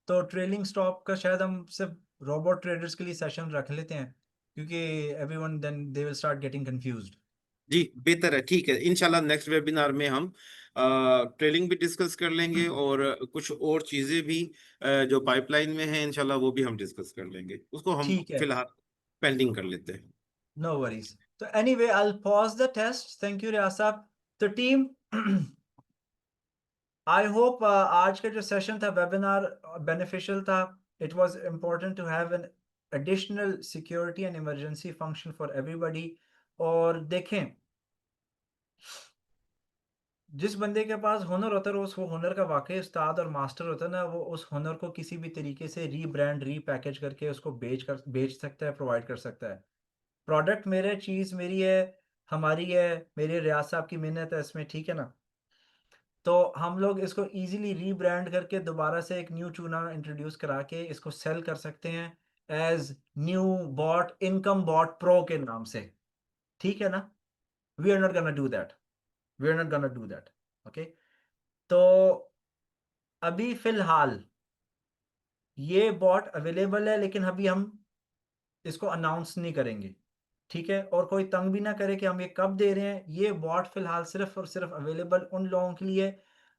तो ट्रेलिंग स्टॉप का शायद हम सिर्फ रोबोट ट्रेडर्स के लिए सेशन रख लेते हैं, क्योंकि everyone then they will start getting confused. जी बेहतर है, ठीक है। इंशाल्लाह नेक्स्ट वेबिनार में हम ट्रेलिंग भी डिस्कस कर लेंगे, और कुछ और चीजें भी जो पाइपलाइन में है इंशाल्लाह वो भी हम डिस्कस कर लेंगे। उसको हम ठीक है, फिलहाल पेंडिंग कर लेते हैं। No worries. तो anyway I will pause the test. Thank you Riaz साहब। तो टीम, आई होप आज का जो सेशन था, वेबिनार, बेनिफिशियल था। It was important to have an additional security and emergency function for everybody. और देखें, जिस बंदे के पास हुनर होता है, उस वो हुनर का वाकई उस्ताद और मास्टर होता है ना, वो उस हुनर को किसी भी तरीके से रीब्रांड, रीपैकेज करके उसको बेच सकता है, प्रोवाइड कर सकता है। प्रोडक्ट मेरे, चीज़ मेरी है, हमारी है, मेरे रियाज साहब की मेहनत है इसमें, ठीक है ना। तो हम लोग इसको इजीली रीब्रांड करके दोबारा से एक न्यू चूना इंट्रोड्यूस करा के इसको सेल कर सकते हैं as new bot, income bot pro के नाम से, ठीक है ना। We are not gonna do that, we are not gonna do that, okay. तो अभी फिलहाल ये बॉट अवेलेबल है, लेकिन अभी हम इसको अनाउंस नहीं करेंगे, ठीक है। और कोई तंग भी ना करे कि हम ये कब दे रहे हैं। ये बॉट फिलहाल सिर्फ और सिर्फ अवेलेबल उन लोगों के लिए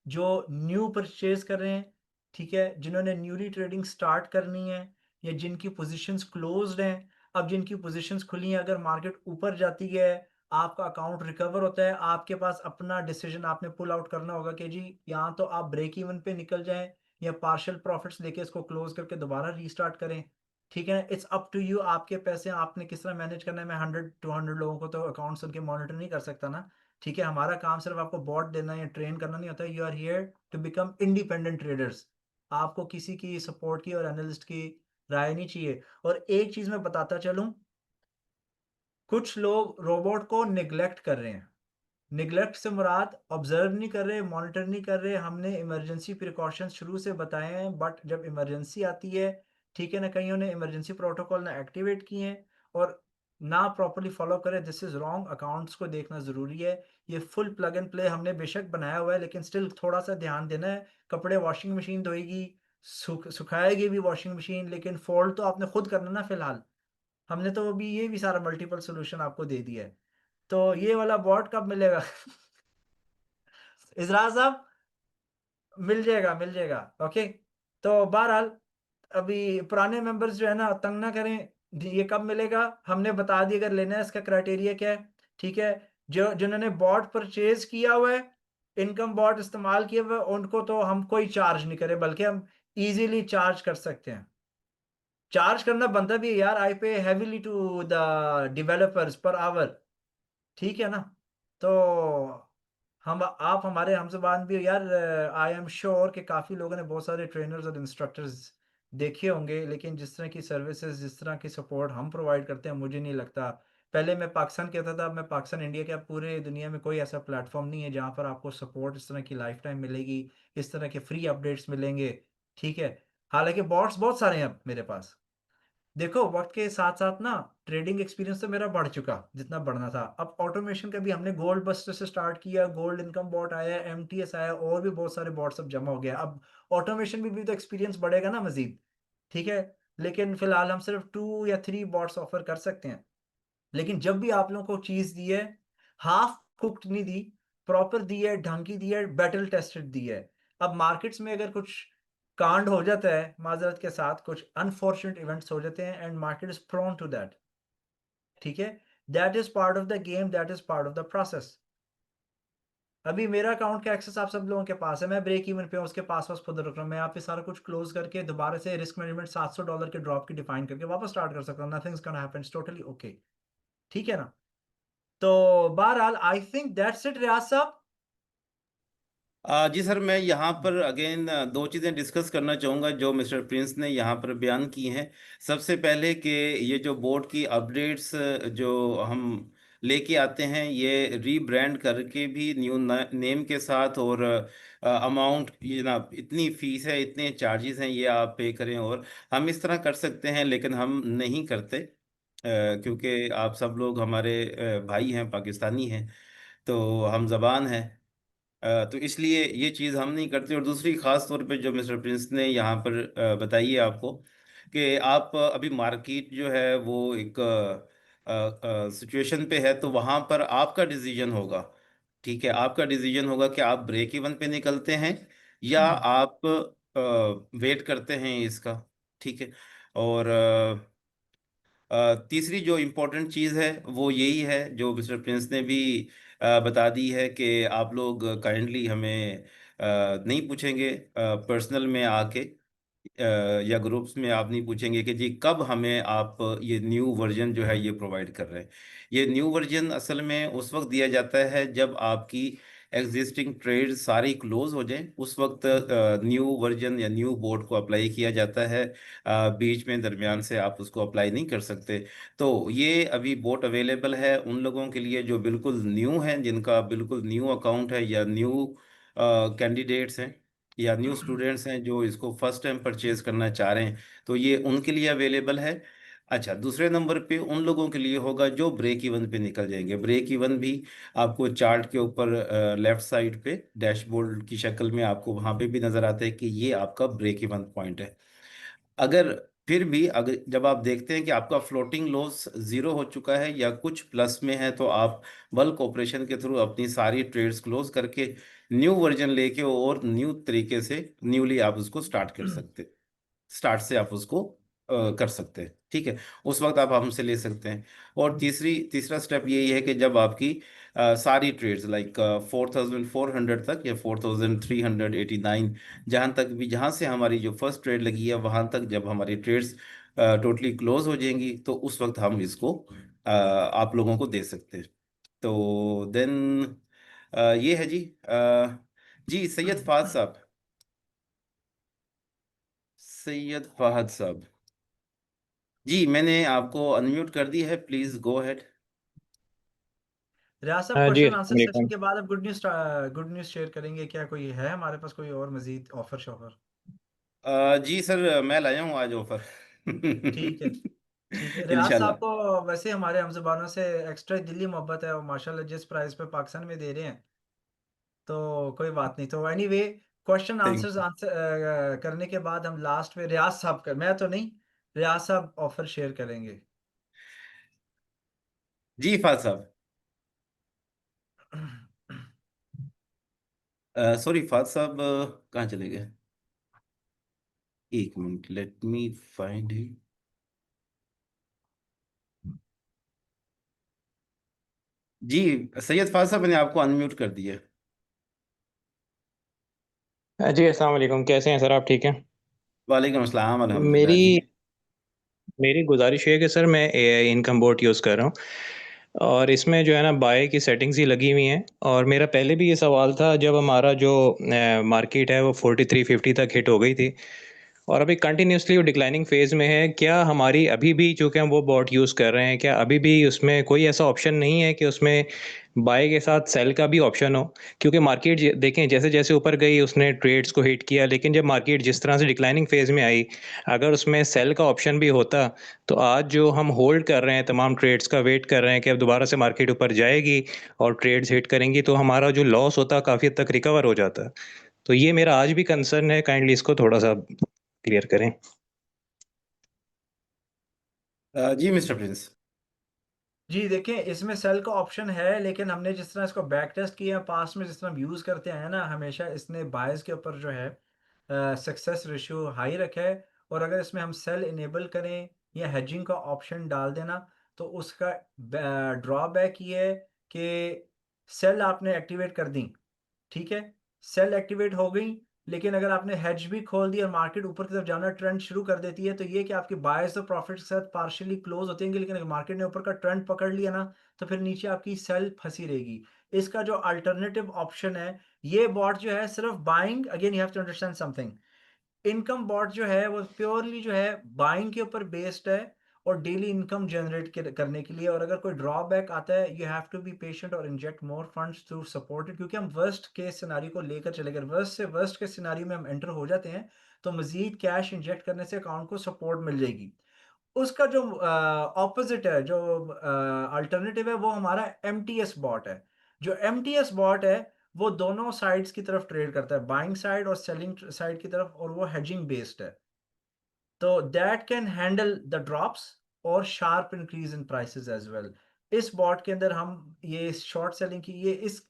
जो न्यू परचेज कर रहे हैं, ठीक है, जिन्होंने न्यूली ट्रेडिंग स्टार्ट करनी है, या जिनकी पोजीशंस क्लोज्ड हैं। अब जिनकी पोजीशंस खुली हैं, अगर मार्केट ऊपर जाती है, आपका अकाउंट रिकवर होता है, आपके पास अपना डिसीजन आपने पुल आउट करना होगा कि जी यहाँ तो आप ब्रेक इवन पे निकल जाएं, या पार्शियल प्रॉफिट्स लेके इसको क्लोज करके दोबारा रीस्टार्ट करें, ठीक है। इट्स अप टू यू, आपके पैसे आपने किस तरह मैनेज करना है। मैं 100 200 लोगों को तो अकाउंट्स उनके मॉनिटर नहीं कर सकता ना, ठीक है। हमारा काम सिर्फ आपको बॉट देना या ट्रेन करना नहीं होता। You are here to become independent traders. आपको किसी की सपोर्ट की और एनालिस्ट की राय नहीं चाहिए। और एक चीज मैं बताता चलूं, कुछ लोग रोबोट को निग्लेक्ट कर रहे हैं। निगलेक्ट से मुराद ऑब्जर्व नहीं कर रहे, मॉनिटर नहीं कर रहे। हमने इमरजेंसी प्रिकॉशंस शुरू से बताए हैं, बट जब इमरजेंसी आती है, ठीक है ना, कईयों ने इमरजेंसी प्रोटोकॉल ना एक्टिवेट किए हैं और ना प्रॉपरली फॉलो करें। This is wrong. अकाउंट्स को देखना ज़रूरी है। ये फुल प्लग एंड प्ले हमने बेशक बनाया हुआ है, लेकिन स्टिल थोड़ा सा ध्यान देना है। कपड़े वॉशिंग मशीन धोएगी, सुखाएगी भी वॉशिंग मशीन, लेकिन फोल्ड तो आपने खुद करना ना फिलहाल। हमने तो अभी ये भी सारा मल्टीपल सोल्यूशन आपको दे दिया है। तो ये वाला बॉट कब मिलेगा? इजराज साहब, मिल जाएगा, मिल जाएगा। ओके। तो बहरहाल, अभी पुराने मेंबर्स जो है ना, तंग ना करें। ये कब मिलेगा हमने बता दिया, अगर लेना है इसका क्राइटेरिया क्या है। ठीक है। जो जिन्होंने बॉट परचेज किया हुआ है, इनकम बॉट इस्तेमाल किया हुआ है, उनको तो हम कोई चार्ज नहीं करें, बल्कि हम इजीली चार्ज कर सकते हैं। चार्ज करना बनता भी है यार, I pay heavily to the developers per hour. ठीक है ना। तो हम आप हमारे हमजुबान भी हो यार। आई एम श्योर कि काफ़ी लोगों ने बहुत सारे ट्रेनर्स और इंस्ट्रक्टर्स देखे होंगे, लेकिन जिस तरह की सर्विसेज, जिस तरह की सपोर्ट हम प्रोवाइड करते हैं, मुझे नहीं लगता। पहले मैं पाकिस्तान कहता था, अब मैं पाकिस्तान इंडिया के, अब पूरे दुनिया में कोई ऐसा प्लेटफॉर्म नहीं है जहाँ पर आपको सपोर्ट इस तरह की लाइफ टाइम मिलेगी, इस तरह के फ्री अपडेट्स मिलेंगे। ठीक है। हालांकि बॉट्स बहुत सारे हैं अब मेरे पास। देखो, वक्त के साथ साथ ना ट्रेडिंग एक्सपीरियंस तो मेरा बढ़ चुका जितना बढ़ना था। अब ऑटोमेशन का भी हमने गोल्ड बस्टर से स्टार्ट किया, गोल्ड इनकम बॉट आया, एमटीएस आया, और भी बहुत सारे बॉट्स अब जमा हो गया। अब ऑटोमेशन भी तो एक्सपीरियंस बढ़ेगा ना मजीद। ठीक है। लेकिन फिलहाल हम सिर्फ 2 या 3 बॉट्स ऑफर कर सकते हैं। लेकिन जब भी आप लोगों को चीज दी है, हाफ कुक्ड नहीं दी, प्रॉपर दी है, ढंग की दी है, बैटल टेस्टेड दी है। अब मार्केट्स में अगर कुछ कांड हो जाता है, माजरत के साथ कुछ अनफॉर्चुनेट इवेंट्स हो जाते हैं, and market is prone to that. ठीक है। That is part of the game, that is part of the process. अभी मेरा अकाउंट का एक्सेस आप सब लोगों के पास है, मैं ब्रेक इवन पे हूं, उसके पास पास खुद रख रहा हूं। मैं यहाँ पे सारा कुछ क्लोज करके दोबारा से रिस्क मैनेजमेंट $700 के ड्रॉप की डिफाइन करके वापस स्टार्ट कर सकता हूँ। Nothings gonna happen, totally okay. ठीक है ना। तो बहरहाल, आई थिंक दैट्स इट, रियाज साहब। जी सर, मैं यहाँ पर अगेन दो चीज़ें डिस्कस करना चाहूँगा जो मिस्टर प्रिंस ने यहाँ पर बयान की हैं। सबसे पहले कि ये जो बोर्ड की अपडेट्स जो हम लेके आते हैं, ये रीब्रांड करके भी न्यू नेम के साथ, और अमाउंट, ये ना इतनी फीस है, इतने चार्जेस हैं, ये आप पे करें, और हम इस तरह कर सकते हैं, लेकिन हम नहीं करते। क्योंकि आप सब लोग हमारे भाई हैं, पाकिस्तानी हैं, तो हम जबान हैं। तो इसलिए ये चीज़ हम नहीं करते। और दूसरी ख़ास तौर पे जो मिस्टर प्रिंस ने यहाँ पर बताई है आपको, कि आप अभी मार्केट जो है वो एक सिचुएशन पे है, तो वहाँ पर आपका डिसीजन होगा। ठीक है, आपका डिसीजन होगा कि आप ब्रेक इवन पे निकलते हैं या हम्म। आप वेट करते हैं इसका। ठीक है। और तीसरी जो इम्पोर्टेंट चीज़ है वो यही है, जो मिस्टर प्रिंस ने भी बता दी है, कि आप लोग काइंडली हमें नहीं पूछेंगे पर्सनल में आके, या ग्रुप्स में आप नहीं पूछेंगे कि जी कब हमें आप ये न्यू वर्जन जो है ये प्रोवाइड कर रहे हैं। ये न्यू वर्जन असल में उस वक्त दिया जाता है जब आपकी एग्जिस्टिंग ट्रेड सारी क्लोज हो जाए, उस वक्त न्यू वर्जन या न्यू बोर्ड को अप्लाई किया जाता है। बीच में दरमियान से आप उसको अप्लाई नहीं कर सकते। तो ये अभी बोट अवेलेबल है उन लोगों के लिए जो बिल्कुल न्यू हैं, जिनका बिल्कुल न्यू अकाउंट है, या न्यू कैंडिडेट्स हैं, या न्यू स्टूडेंट्स हैं जो इसको फर्स्ट टाइम परचेज करना चाह रहे हैं। तो ये उनके लिए अवेलेबल है। अच्छा, दूसरे नंबर पे उन लोगों के लिए होगा जो ब्रेक इवन पे निकल जाएंगे। ब्रेक इवन भी आपको चार्ट के ऊपर लेफ्ट साइड पे डैशबोर्ड की शक्ल में आपको वहां पे भी नजर आता है कि ये आपका ब्रेक इवन पॉइंट है। अगर फिर भी अगर जब आप देखते हैं कि आपका फ्लोटिंग लॉस जीरो हो चुका है या कुछ प्लस में है, तो आप बल्क ऑपरेशन के थ्रू अपनी सारी ट्रेड्स क्लोज करके न्यू वर्जन लेके और न्यू तरीके से न्यूली आप उसको स्टार्ट कर सकते, स्टार्ट से आप उसको कर सकते हैं। ठीक है, उस वक्त आप हमसे ले सकते हैं। और तीसरा स्टेप यही है कि जब आपकी सारी ट्रेड्स लाइक 4,400 तक या 4,389, जहाँ तक भी, जहाँ से हमारी जो फर्स्ट ट्रेड लगी है वहाँ तक जब हमारी ट्रेड्स टोटली क्लोज हो जाएंगी, तो उस वक्त हम इसको आप लोगों को दे सकते हैं। तो देन ये है जी। जी सैयद फाहद साहब, सैयद फाहद साहब, जी मैंने आपको अनम्यूट कर दी है, प्लीज गो अहेड। रियाज साहब, जी क्वेश्चन आंसर अस्सलाम सेक्शन वालेकुम। के बाद अब गुड न्यूज़ शेयर करेंगे क्या? कोई है हमारे पास कोई और मजीद ऑफर शॉफर? जी सर, मैं लाया हूँ आज ऑफर। ठीक है। ठीक है, रियाज साहब इंशाल्लाह। को वैसे हमारे हम जुबानों से एक्स्ट्रा दिली मोहब्बत है, और माशाल्लाह जिस प्राइस पे पाकिस्तान में दे रहे हैं, तो कोई बात नहीं। तो anyway, question thank answers you. करने के बाद हम लास्ट में रियाज साहब कर, मैं तो नहीं, रियाज साहब ऑफर शेयर करेंगे। जी फाद साहब। सॉरी फाद साहब, कहाँ चले गए? एक minute, let me find him. जी सैयद फाद साहब, मैंने आपको अनम्यूट कर दिया। जी अस्सलाम वालेकुम, कैसे हैं सर? आप ठीक हैं? वालेकुम अस्सलाम, अल्हम्दुलिल्लाह मेरी जी। मेरी गुजारिश ये है कि सर मैं एआई इनकम बोट यूज़ कर रहा हूँ और इसमें जो है ना बाय की सेटिंग्स ही लगी हुई हैं। और मेरा पहले भी ये सवाल था जब हमारा जो मार्केट है वो 4350 तक हिट हो गई थी और अभी कंटिन्यूअसली वो डिक्लाइनिंग फेज़ में है। क्या हमारी अभी भी चूँकि हम वो बॉट यूज़ कर रहे हैं, क्या अभी भी उसमें कोई ऐसा ऑप्शन नहीं है कि उसमें बाय के साथ सेल का भी ऑप्शन हो? क्योंकि मार्केट देखें जैसे-जैसे ऊपर गई उसने ट्रेड्स को हिट किया, लेकिन जब मार्केट जिस तरह से डिक्लाइनिंग फेज़ में आई, अगर उसमें सेल का ऑप्शन भी होता, तो आज जो हम होल्ड कर रहे हैं तमाम ट्रेड्स का वेट कर रहे हैं कि अब दोबारा से मार्केट ऊपर जाएगी और ट्रेड्स हिट करेंगी, तो हमारा जो लॉस होता काफ़ी हद तक रिकवर हो जाता। तो ये मेरा आज भी कंसर्न है, काइंडली इसको थोड़ा-सा क्लियर करें। जी मिस्टर प्रिंस। जी देखिए, इसमें सेल का ऑप्शन है, लेकिन हमने जिस तरह इसको बैक टेस्ट किया है पास्ट में, जिस तरह हम यूज़ करते हैं ना, हमेशा इसने बायर्स के ऊपर जो है सक्सेस रेशियो हाई रखा है। और अगर इसमें हम सेल इनेबल करें या हेजिंग का ऑप्शन डाल देना, तो उसका ड्रॉबैक ये है कि सेल आपने एक्टिवेट कर दी, ठीक है? सेल एक्टिवेट हो गई, लेकिन अगर आपने हेज भी खोल दी और मार्केट ऊपर की तरफ जाना ट्रेंड शुरू कर देती है, तो ये कि आपके बायर्स तो प्रॉफिट के साथ पार्शियली क्लोज होते हैं, लेकिन अगर मार्केट ने ऊपर का ट्रेंड पकड़ लिया ना, तो फिर नीचे आपकी सेल फंसी रहेगी। इसका जो अल्टरनेटिव ऑप्शन है, ये बॉट जो है सिर्फ buying, again you have to understand something. Income bot जो है वो प्योरली जो है बाइंग के ऊपर बेस्ड है और डेली इनकम जनरेट करने के लिए। और अगर कोई ड्रॉबैक आता है, you have to be patient और inject more funds to support it, क्योंकि हम वर्स्ट केस सिनारियो को लेकर चले गए। वर्स्ट से वर्स्ट के सिनारियो में हम एंटर हो जाते हैं, तो मजीद कैश इंजेक्ट करने से अकाउंट को सपोर्ट मिल जाएगी। उसका जो ऑपोजिट है, जो अल्टरनेटिव है, वो हमारा एमटीएस बॉट है। जो एमटीएस बॉट है, वो दोनों साइड्स की तरफ ट्रेड करता है, बाइंग साइड और सेलिंग साइड की तरफ, और वो हेजिंग बेस्ड है। तो that can handle the drops और sharp increase in prices as well. इस बॉट के अंदर हम ये शॉर्ट सेलिंग की, ये इस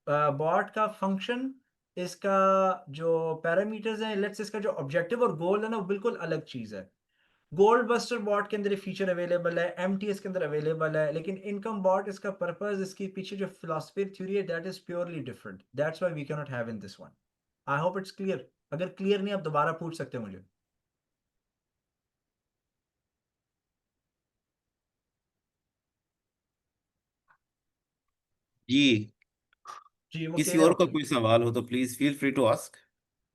बॉट का फंक्शन, इसका जो पैरामीटर्स हैं, लेट्स इसका जो ऑब्जेक्टिव और गोल है ना, वो बिल्कुल अलग चीज़ है। गोल्ड बस्टर बॉट के अंदर ये फीचर अवेलेबल है, एमटीएस के अंदर अवेलेबल है, लेकिन इनकम बॉट, इसका पर्पस, इसके पीछे जो फिलॉसफी थ्योरी है, that is purely different. That's why we can not have in this one. I hope it's clear. अगर क्लियर नहीं, आप दोबारा पूछ सकते हैं मुझे। जी, जी, वो कह किसी रहे और का ऑप्शन। कोई सवाल हो तो please feel free to ask.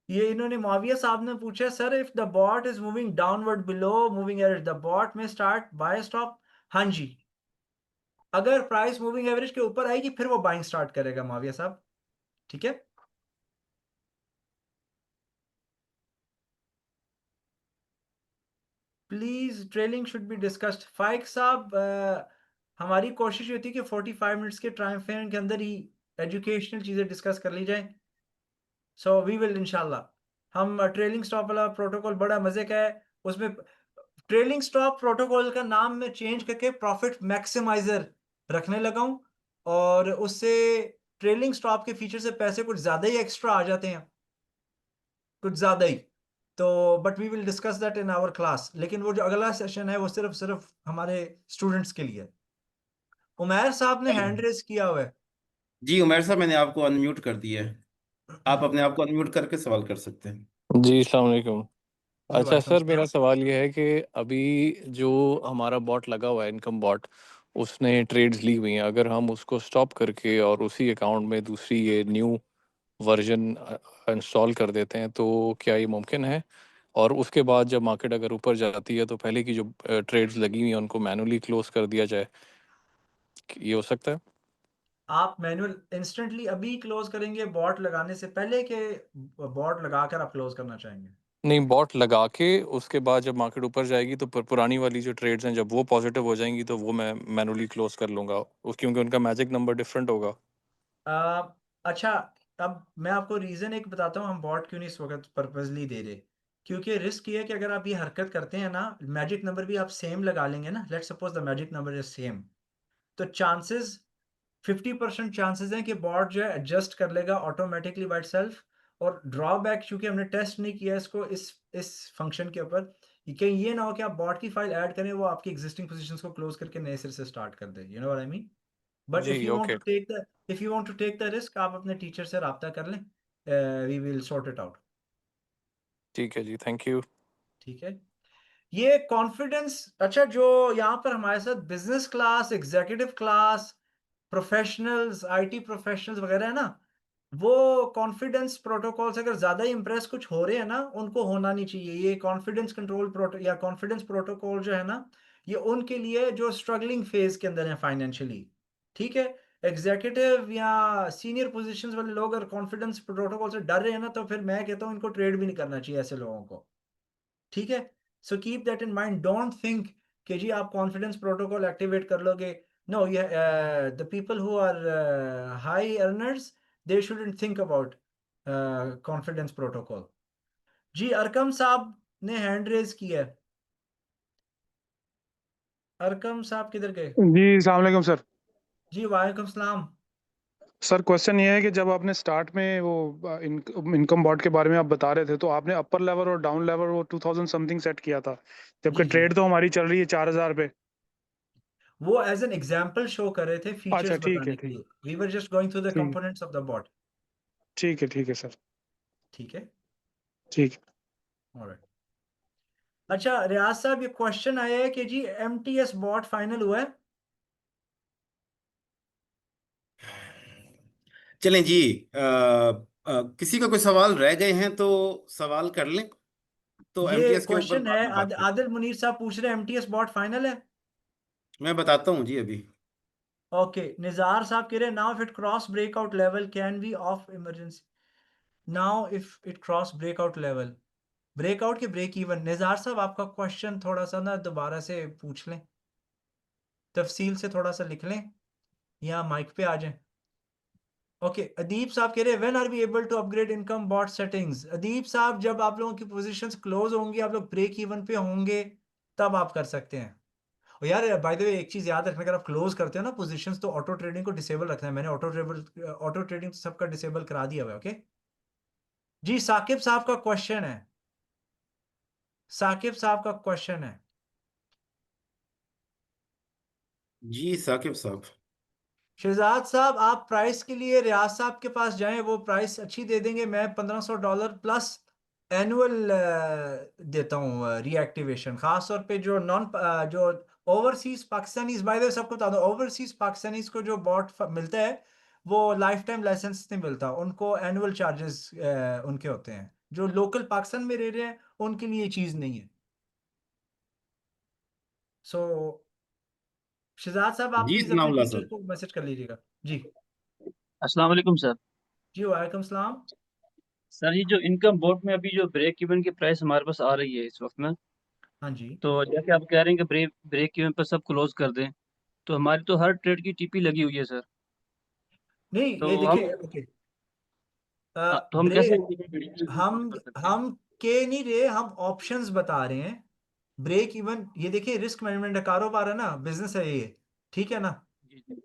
ये इन्होंने मुआविया साहब ने पूछा, sir if the bot is moving downward below moving average, the bot में स्टार्ट बाय स्टॉप। हाँ जी, अगर प्राइस मूविंग एवरेज के ऊपर आएगी, फिर वो बाइंग स्टार्ट करेगा मुआविया साहब, ठीक है? Please trailing should be discussed. Faiq साहब, हमारी कोशिश होती है कि 45 मिनट्स के टाइम फ्रेम के अंदर ही एजुकेशनल चीज़ें डिस्कस कर ली जाए। सो वी विल इंशाल्लाह। हम ट्रेलिंग स्टॉप वाला प्रोटोकॉल बड़ा मजे का है। उसमें ट्रेलिंग स्टॉप प्रोटोकॉल का नाम मैं चेंज करके प्रॉफिट मैक्सिमाइजर रखने लगा हूँ, और उससे ट्रेलिंग स्टॉप के फीचर से पैसे कुछ ज़्यादा ही एक्स्ट्रा आ जाते हैं, कुछ ज़्यादा ही। तो but we will discuss that in our class. लेकिन वो जो अगला सेशन है, वो सिर्फ सिर्फ हमारे स्टूडेंट्स के लिए है। उमैर साहब ने हैंड रेस किया हुआ है। जी उमर साहब, मैंने आपको अनम्यूट कर दिया है। आप अपने आप को अनम्यूट करके सवाल कर सकते हैं। जी, अस्सलाम वालेकुम। जी अच्छा वालेकुम सर, मेरा सलाम। सवाल ये है कि अभी जो हमारा बॉट लगा हुआ है, इनकम बॉट, उसने ट्रेड्स ली हुई हैं। अगर हम उसको स्टॉप करके और उसी अकाउंट में दूसरी ये न्यू वर्ज़न इंस्टॉल कर देते हैं, तो क्या ये मुमकिन है? और उसके बाद जब मार्केट अगर ऊपर जाती है, तो पहले की जो ट्रेड्स लगी हुई हैं, उनको मैनुअली क्लोज़ कर दिया जाए, ये हो सकता है? आप मैनुअल इंस्टेंटली अभी क्लोज करेंगे बॉट लगाने से पहले, के बॉट लगाकर आप क्लोज करना चाहेंगे? नहीं, बॉट लगा के उसके बाद जब मार्केट ऊपर जाएगी, तो पुरानी वाली जो ट्रेड्स हैं, जब वो पॉजिटिव हो जाएंगी, तो वो मैं मैनुअली क्लोज कर लूंगा, क्योंकि उनका मैजिक नंबर डिफरेंट होगा। आ, अच्छा, अब मैं आपको रीजन एक बताता हूँ हम बॉट क्यों नहीं इस वक्त पर्पजली दे रहे। क्योंकि रिस्क ये है कि अगर आप ये हरकत करते हैं ना, मैजिक नंबर भी आप सेम लगा लेंगे ना, let's suppose the magic number is same, तो चांसेस 50% चांसेस हैं कि बॉट जो है एडजस्ट कर लेगा ऑटोमेटिकली बाय सेल्फ। और ड्रॉबैक, चूंकि हमने टेस्ट नहीं किया इसको इस फंक्शन के ऊपर, कि कहीं ये ना हो कि आप बॉट की फाइल ऐड करें वो आपकी एग्जिस्टिंग पोजीशंस को क्लोज करके नए सिरे से स्टार्ट कर दे। You know what I mean. But जी, okay. If you want to take the risk, आप अपने टीचर से राब्ता कर लें, we will sort it out. ठीक है जी, थैंक यू। ठीक है। ये कॉन्फिडेंस, अच्छा जो यहाँ पर हमारे साथ business class, executive class, professionals, IT professionals वगैरह है ना, वो कॉन्फिडेंस प्रोटोकॉल से अगर ज्यादा ही इंप्रेस कुछ हो रहे हैं ना, उनको होना नहीं चाहिए। ये कॉन्फिडेंस कंट्रोल प्रोटो या कॉन्फिडेंस प्रोटोकॉल जो है ना, ये उनके लिए जो स्ट्रगलिंग फेज के अंदर है फाइनेंशियली। ठीक है। एग्जीक्यूटिव या सीनियर पोजीशंस वाले लोग अगर कॉन्फिडेंस प्रोटोकॉल से डर रहे हैं ना, तो फिर मैं कहता हूँ इनको ट्रेड भी नहीं करना चाहिए ऐसे लोगों को। ठीक है। So keep that in mind, don't think कि जी आप कॉन्फिडेंस प्रोटोकॉल एक्टिवेट कर लोगे। नो, ये the people who are high earners, they shouldn't think about confidence protocol. जी अरकम साहब ने हैंड रेज किया है। अरकम साहब किधर गए? जी अस्सलाम वालेकुम सर। जी वालेकुम सलाम। सर क्वेश्चन ये है कि जब आपने स्टार्ट में वो इनकम बॉट के बारे में आप बता रहे थे, तो आपने अपर लेवल और डाउन लेवल वो 2000 समथिंग सेट किया था, जबकि जी जी, ट्रेड तो हमारी चल रही है 4000 पे। वो एज एन एग्जांपल शो कर रहे थे अच्छा फीचर्स ठीक है, बताने के ठीक लिए। We were just going through the ठीक कंपोनेंट्स ऑफ द बॉट। ठीक है सर, ठीक है। ठीक। ऑलराइट। अच्छा रियाज साहब, ये क्वेश्चन आया है कि जी एमटीएस बॉट फाइनल हुआ है? चलें जी। किसी का कोई सवाल रह गए हैं तो सवाल कर लें, तो ये एमटीएस के ऊपर क्वेश्चन है, बाद में बात करते आदिल मुनीर साहब पूछ रहे हैं एमटीएस बॉट फाइनल है? हैं। मैं बताता हूँ जी अभी। ओके। निजार साहब कह रहे हैं now if it cross breakout level can be of emergency. Now if it cross breakout level, breakout के ब्रेक इवन। निजार साहब आपका क्वेश्चन थोड़ा सा ना दोबारा से पूछ लें, तफसील से थोड़ा सा लिख लें, या माइक पे आ जाएं। ओके। अदीब साहब कह रहे हैं when are we able to upgrade income bot settings? Adeeb साहब, जब आप लोगों की पोजीशंस क्लोज होंगी, आप लोग ब्रेक इवन पे होंगे, तब आप कर सकते हैं। और यार बाय द वे एक चीज याद रखना, अगर आप क्लोज करते हो ना पोजीशंस, तो ऑटो ट्रेडिंग को डिसेबल रखना है। मैंने ऑटो ट्रेडिंग सबका डिसेबल करा दिया हुआ है। ओके। जी साकिब साहब का क्वेश्चन है, साकिब साहब का क्वेश्चन है। जी साकिब साहब। शहजाद साहब, आप प्राइस के लिए रियाज साहब के पास जाएं, वो प्राइस अच्छी दे देंगे। मैं $1500 प्लस एनुअल देता हूँ रीएक्टिवेशन, खास तौर पे जो जो overseas Pakistanis. By the way सबको बता दो, ओवरसीज पाकिस्तानीज को जो बॉट मिलता है वो लाइफ टाइम लाइसेंस नहीं मिलता, उनको एनुअल चार्जेस उनके होते हैं। जो लोकल पाकिस्तान में रह रहे हैं उनके लिए ये चीज़ नहीं है। सो शहजाद साहब, आप जी प्लीज अपने सनाउल्लाह टीचर साहब। को मैसेज कर लीजिएगा। जी। अस्सलाम वालेकुम सर। जी वालेकुम सलाम। सर ये जो इनकम बोर्ड में अभी जो ब्रेक इवन की प्राइस हमारे पास आ रही है इस वक्त में, हाँ जी। तो जैसे आप कह रहे हैं कि ब्रेक इवन पर सब क्लोज कर दें, तो हमारी तो हर ट्रेड की टीपी लगी हुई है सर। नहीं तो ये हम देखिए, ओके। तो हम कैसे ब्रेक, हम कर सकते हैं? हम के नहीं रहे, हम ऑप्शंस बता रहे हैं। ब्रेक इवन, ये देखिए रिस्क मैनेजमेंट है, कारोबार है ना, बिजनेस है ये। ठीक है ना। जी जी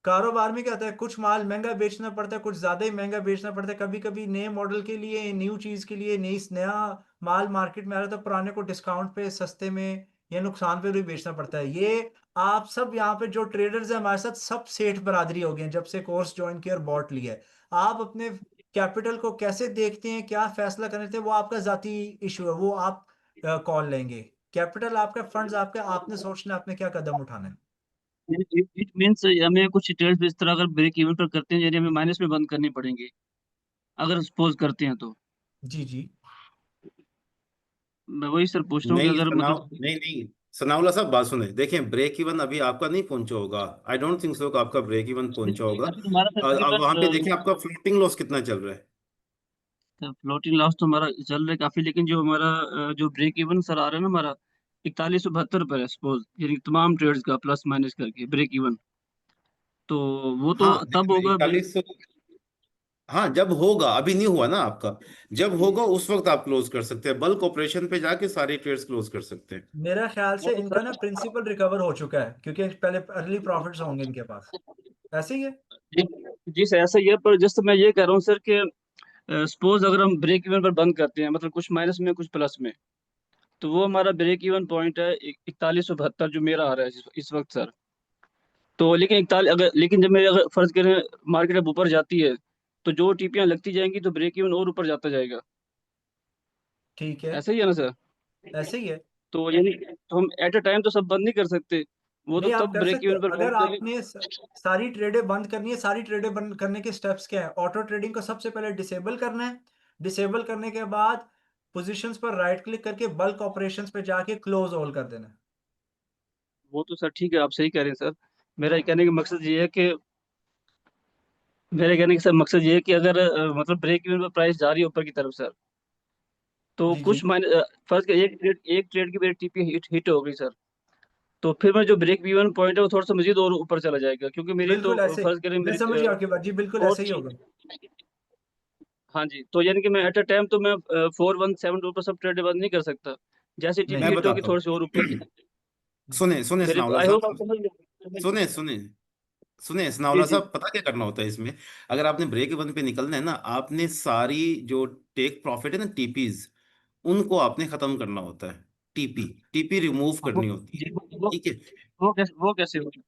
कारोबार में क्या होता है, कुछ माल महंगा बेचना पड़ता है, कुछ ज्यादा ही महंगा बेचना पड़ता है। कभी कभी नए मॉडल के लिए, न्यू चीज के लिए, नया माल मार्केट में आ रहा है, तो पुराने को डिस्काउंट पे, सस्ते में या नुकसान पे भी बेचना पड़ता है। ये आप सब यहाँ पे जो ट्रेडर्स हैं हमारे साथ, सब सेठ बरादरी हो गए हैं जब से कोर्स ज्वाइन किया और बॉट लिया है। आप अपने कैपिटल को कैसे देखते हैं, क्या फैसला करने थे, वो आपका जाती इशू है, वो आप कॉल लेंगे। कैपिटल आपका, फंड्स आपके, आपने सोचना है आपने क्या कदम उठाना है। इट मीन्स हमें कुछ ट्रेड्स इस तरह अगर ब्रेक इवन पर करते हैं, यानी हमें माइनस में बंद करनी पड़ेंगे अगर सपोज करते हैं तो। जी जी। मैं वही सर पूछ रहा हूँ कि नहीं अगर मतलब नहीं नहीं, सनाउल्लाह साहब बात सुने, देखें ब्रेक इवन अभी आपका नहीं पहुंचा होगा। आई डोंट थिंक सो कि आपका ब्रेक इवन पहुंचा होगा। अभी हमारा सर और अब वहां पे तकरीबन देखें आपका फ्लोटिंग लॉस कितना चल रहा है। फ्लोटिंग लॉस तो हमारा चल रहा है काफी, लेकिन जो हमारा जो ब्रेक इवन सर आ रहा है ना हमारा 4172 पर है सपोज, यानी तमाम ट्रेड्स का प्लस माइनस करके ब्रेक इवन। तो वो तो हाँ तब लेकिन होगा ब्रेक। 4100, हाँ, जब होगा, अभी नहीं हुआ ना आपका, जब होगा उस वक्त आप क्लोज कर सकते हैं, बल्क ऑपरेशन पे जाके सारी ट्रेड्स क्लोज कर सकते हैं। मेरा ख्याल से इनका ना प्रिंसिपल रिकवर हो चुका है, क्योंकि पहले अर्ली प्रॉफिट्स होंगे इनके पास, ऐसे ही है। जी जी सर, ऐसा ही है, पर जस्ट मैं ये कह रहा हूँ सर कि सपोज अगर हम ब्रेक इवन पर बंद करते हैं, मतलब कुछ माइनस में कुछ प्लस में, तो वो हमारा ब्रेक इवन पॉइंट है 4172 जो मेरा आ रहा है इस वक्त सर। तो लेकिन 41, अगर लेकिन जब मेरे अगर फर्ज करें मार्केट अब ऊपर जाती है, तो जो टीपियां लगती जाएंगी तो ब्रेक इवन और ऊपर जाता जाएगा। ठीक है, ऐसा ही है ना सर? ऐसे ही है। तो यानी तो हम एट अ टाइम तो सब बंद नहीं कर सकते, वो तो नहीं, आप तब कर ब्रेक सकते हो इवन पर अगर पहुंचेंगे। आपने सारी ट्रेडें बंद करनी है। सारी ट्रेडें बंद करने के स्टेप्स क्या है? ऑटो ट्रेडिंग को सबसे पहले डिसेबल करना है। डिसेबल करने के बाद पोजीशंस पर राइट क्लिक करके बल्क ऑपरेशंस पे जाके क्लोज ऑल कर देना है। वो तो सर ठीक है, आप सही कह रहे हैं सर। मेरा ये कहने का मकसद ये है कि मेरे कहने का सर मकसद ये है कि अगर मतलब ब्रेक इवन पर प्राइस जा रही है ऊपर की तरफ सर, तो जी जी, कुछ माइनस फर्ज के एक ट्रेड की मेरी टीपी हिट हो गई सर, तो फिर मैं जो ब्रेक इवन पॉइंट है वो थोड़ा सा मजीद और ऊपर चला जाएगा, क्योंकि मेरी तो बिल्कुल ऐसे। फर्ज करें मैं मेरी समझ गया आपकी बात जी, बिल्कुल फोर ऐसे ही होगा। हाँ जी, तो यानी कि मैं एट अ टाइम तो मैं 4172 पर सब ट्रेड बंद नहीं कर सकता, जैसे टीपी नहीं। मैं हिट होगी बताता थोड़ी सी और ऊपर हूँ। सुने सुने मेरे सनाउल्लाह आई होप आप साहब, समझ गए। सुने सुने सुने जी सनाउल्लाह जी। साहब, पता क्या करना होता है इसमें? अगर आपने ब्रेक इवन पे निकलना है ना, आपने सारी जो टेक प्रॉफिट है ना, टीपीज, उनको आपने खत्म करना होता है। टीपी टीपी रिमूव वो करनी होती है। जी ठीक है, वो कैसे होगा?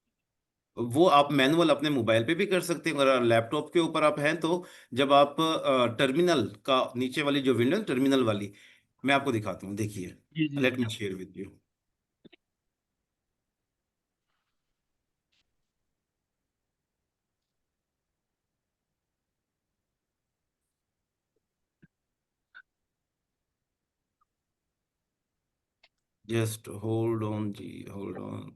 वो आप मैनुअल अपने मोबाइल पे भी कर सकते हैं, अगर लैपटॉप के ऊपर आप हैं तो। जब आप टर्मिनल का नीचे वाली जो विंडो है टर्मिनल वाली, मैं आपको दिखाता हूँ, देखिए। जी जी। Let me share with you. Just hold on जी, होल्ड ऑन।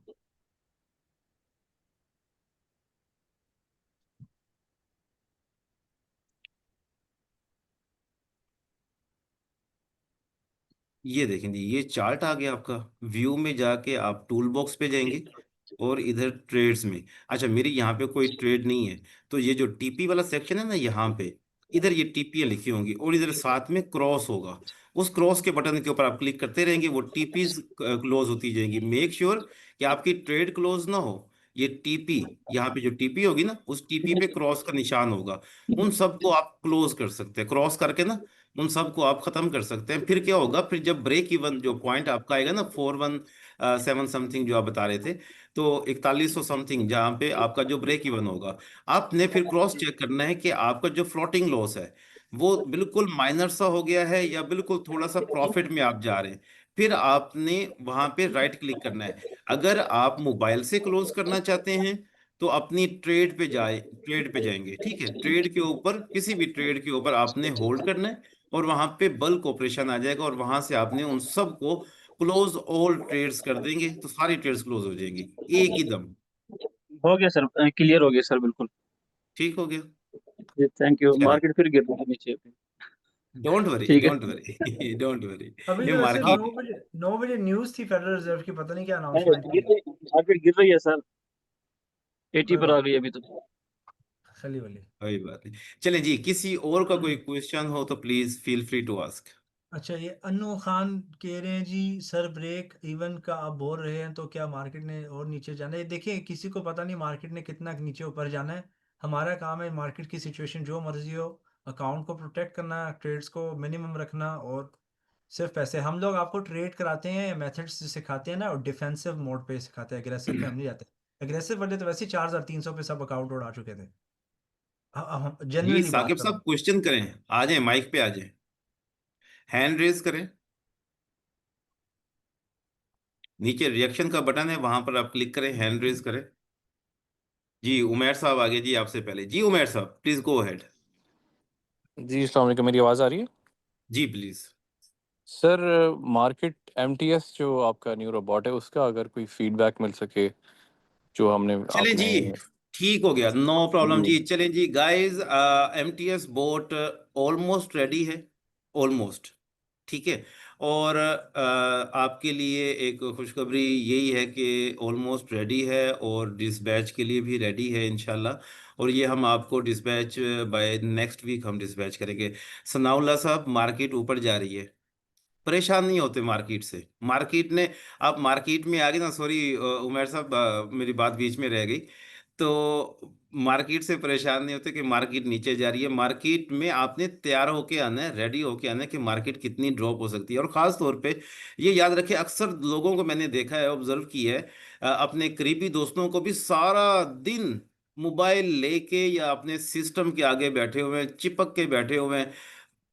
ये देखें जी, ये चार्ट आ गया आपका। व्यू में जाके आप टूल बॉक्स पे जाएंगे और इधर ट्रेड्स में। अच्छा, मेरी यहाँ पे कोई ट्रेड नहीं है, तो ये जो टीपी वाला सेक्शन है ना, यहाँ पे इधर ये टीपी लिखी होंगी और इधर साथ में क्रॉस होगा। उस क्रॉस के बटन के ऊपर आप क्लिक करते रहेंगे, वो टीपीज क्लोज होती जाएंगी। मेक श्योर कि आपकी ट्रेड क्लोज ना हो। ये टीपी, यहाँ पे जो टीपी होगी ना, उस टीपी पे क्रॉस का निशान होगा। उन सबको आप क्लोज कर सकते हैं, क्रॉस करके ना उन सबको आप खत्म कर सकते हैं। फिर क्या होगा, फिर जब ब्रेक इवन जो पॉइंट आपका आएगा ना, 4107 समथिंग जो आप बता रहे थे, तो 4100 समथिंग जहाँ पे आपका जो ब्रेक इवन होगा, आपने फिर क्रॉस चेक करना है कि आपका जो फ्लोटिंग लॉस है वो बिल्कुल माइनर सा हो गया है या बिल्कुल थोड़ा सा प्रॉफिट में आप जा रहे हैं। फिर आपने वहां पे राइट क्लिक करना है। अगर आप मोबाइल से क्लोज करना चाहते हैं तो अपनी ट्रेड पे जाएंगे। ठीक है, ट्रेड के ऊपर, किसी भी ट्रेड के ऊपर आपने होल्ड करना है और वहां पे बल्क ऑपरेशन आ जाएगा और वहां से आपने उन सबको क्लोज ऑल ट्रेड्स कर देंगे, तो सारी ट्रेड्स क्लोज हो जाएंगी एक ही दम। हो गया सर, क्लियर हो गया सर, बिल्कुल। ठीक हो गया। Thank you. चले, मार्केट फिर गिर रहा है नीचे अभी। डोंट वरी ठीक है। Don't worry don't worry. अभी ये तो वैसे हाँ, 9 बजे, 9 बजे न्यूज थी फेडरल रिजर्व की, पता नहीं क्या अनाउंसमेंट गिर थी। रही मार्केट गिर रही है सर, 80 कोई पर आ बात गई अभी तो। कोई बात नहीं। चले जी, किसी और का कोई नहीं। क्वेश्चन हो तो please feel free to ask. अच्छा, ये अनु खान कह रहे हैं जी, सर ब्रेक इवन का आप बोल रहे हैं तो क्या मार्केट ने और नीचे जाना है? देखिए, किसी को पता नहीं मार्केट ने कितना नीचे ऊपर जाना है। हमारा काम है मार्केट की सिचुएशन जो मर्जी हो, अकाउंट को प्रोटेक्ट करना, ट्रेड्स को मिनिमम रखना, और सिर्फ पैसे हम लोग आपको ट्रेड कराते हैं, मेथड्स सिखाते हैं ना, और डिफेंसिव मोड पे सिखाते हैं, अग्रेसिव पे हम नहीं जाते। अग्रेसिव वाले तो वैसे ही 4300 पे सब अकाउंट उड़ा चुके थे। हम जी जेन्युइनली बात साकिब कर रहा साहब, हूँ। क्वेश्चन करें, आ जाए, माइक पे आ जाए, हैंड रेज करें। नीचे रिएक्शन का बटन है, वहां पर आप क्लिक करें, हैंड रेज करें। जी उमेर साहब आगे जी, आपसे पहले जी, उमेर साहब प्लीज गो अहेड। जी अस्सलाम वालेकुम, मेरी आवाज़ आ रही है? जी प्लीज। सर मार्केट एमटीएस जो आपका न्यू रोबोट है उसका अगर कोई फीडबैक मिल सके जो हमने चलें आपने। जी, ठीक हो गया, नो प्रॉब्लम जी। जी। चलें जी guys, MTS bot almost ready है, ऑलमोस्ट। ठीक है, और आपके लिए एक खुशखबरी यही है कि ऑलमोस्ट रेडी है और डिस्पैच के लिए भी रेडी है इंशाल्लाह। और ये हम आपको डिस्पैच बाय नेक्स्ट वीक हम डिस्पैच करेंगे। सनाउल्लाह साहब, मार्केट ऊपर जा रही है, परेशान नहीं होते मार्केट से। मार्केट ने, आप मार्केट में आ गए ना, सॉरी उमर साहब, मेरी बात बीच में रह गई। तो मार्केट से परेशान नहीं होते कि मार्केट नीचे जा रही है। मार्केट में आपने तैयार होके आना है, रेडी होके आना है कि मार्केट कितनी ड्रॉप हो सकती है। और ख़ास तौर पे ये याद रखें, अक्सर लोगों को मैंने देखा है, ऑब्जर्व किया है, अपने करीबी दोस्तों को भी सारा दिन मोबाइल लेके या अपने सिस्टम के आगे बैठे हुए हैं, चिपक के बैठे हुए हैं।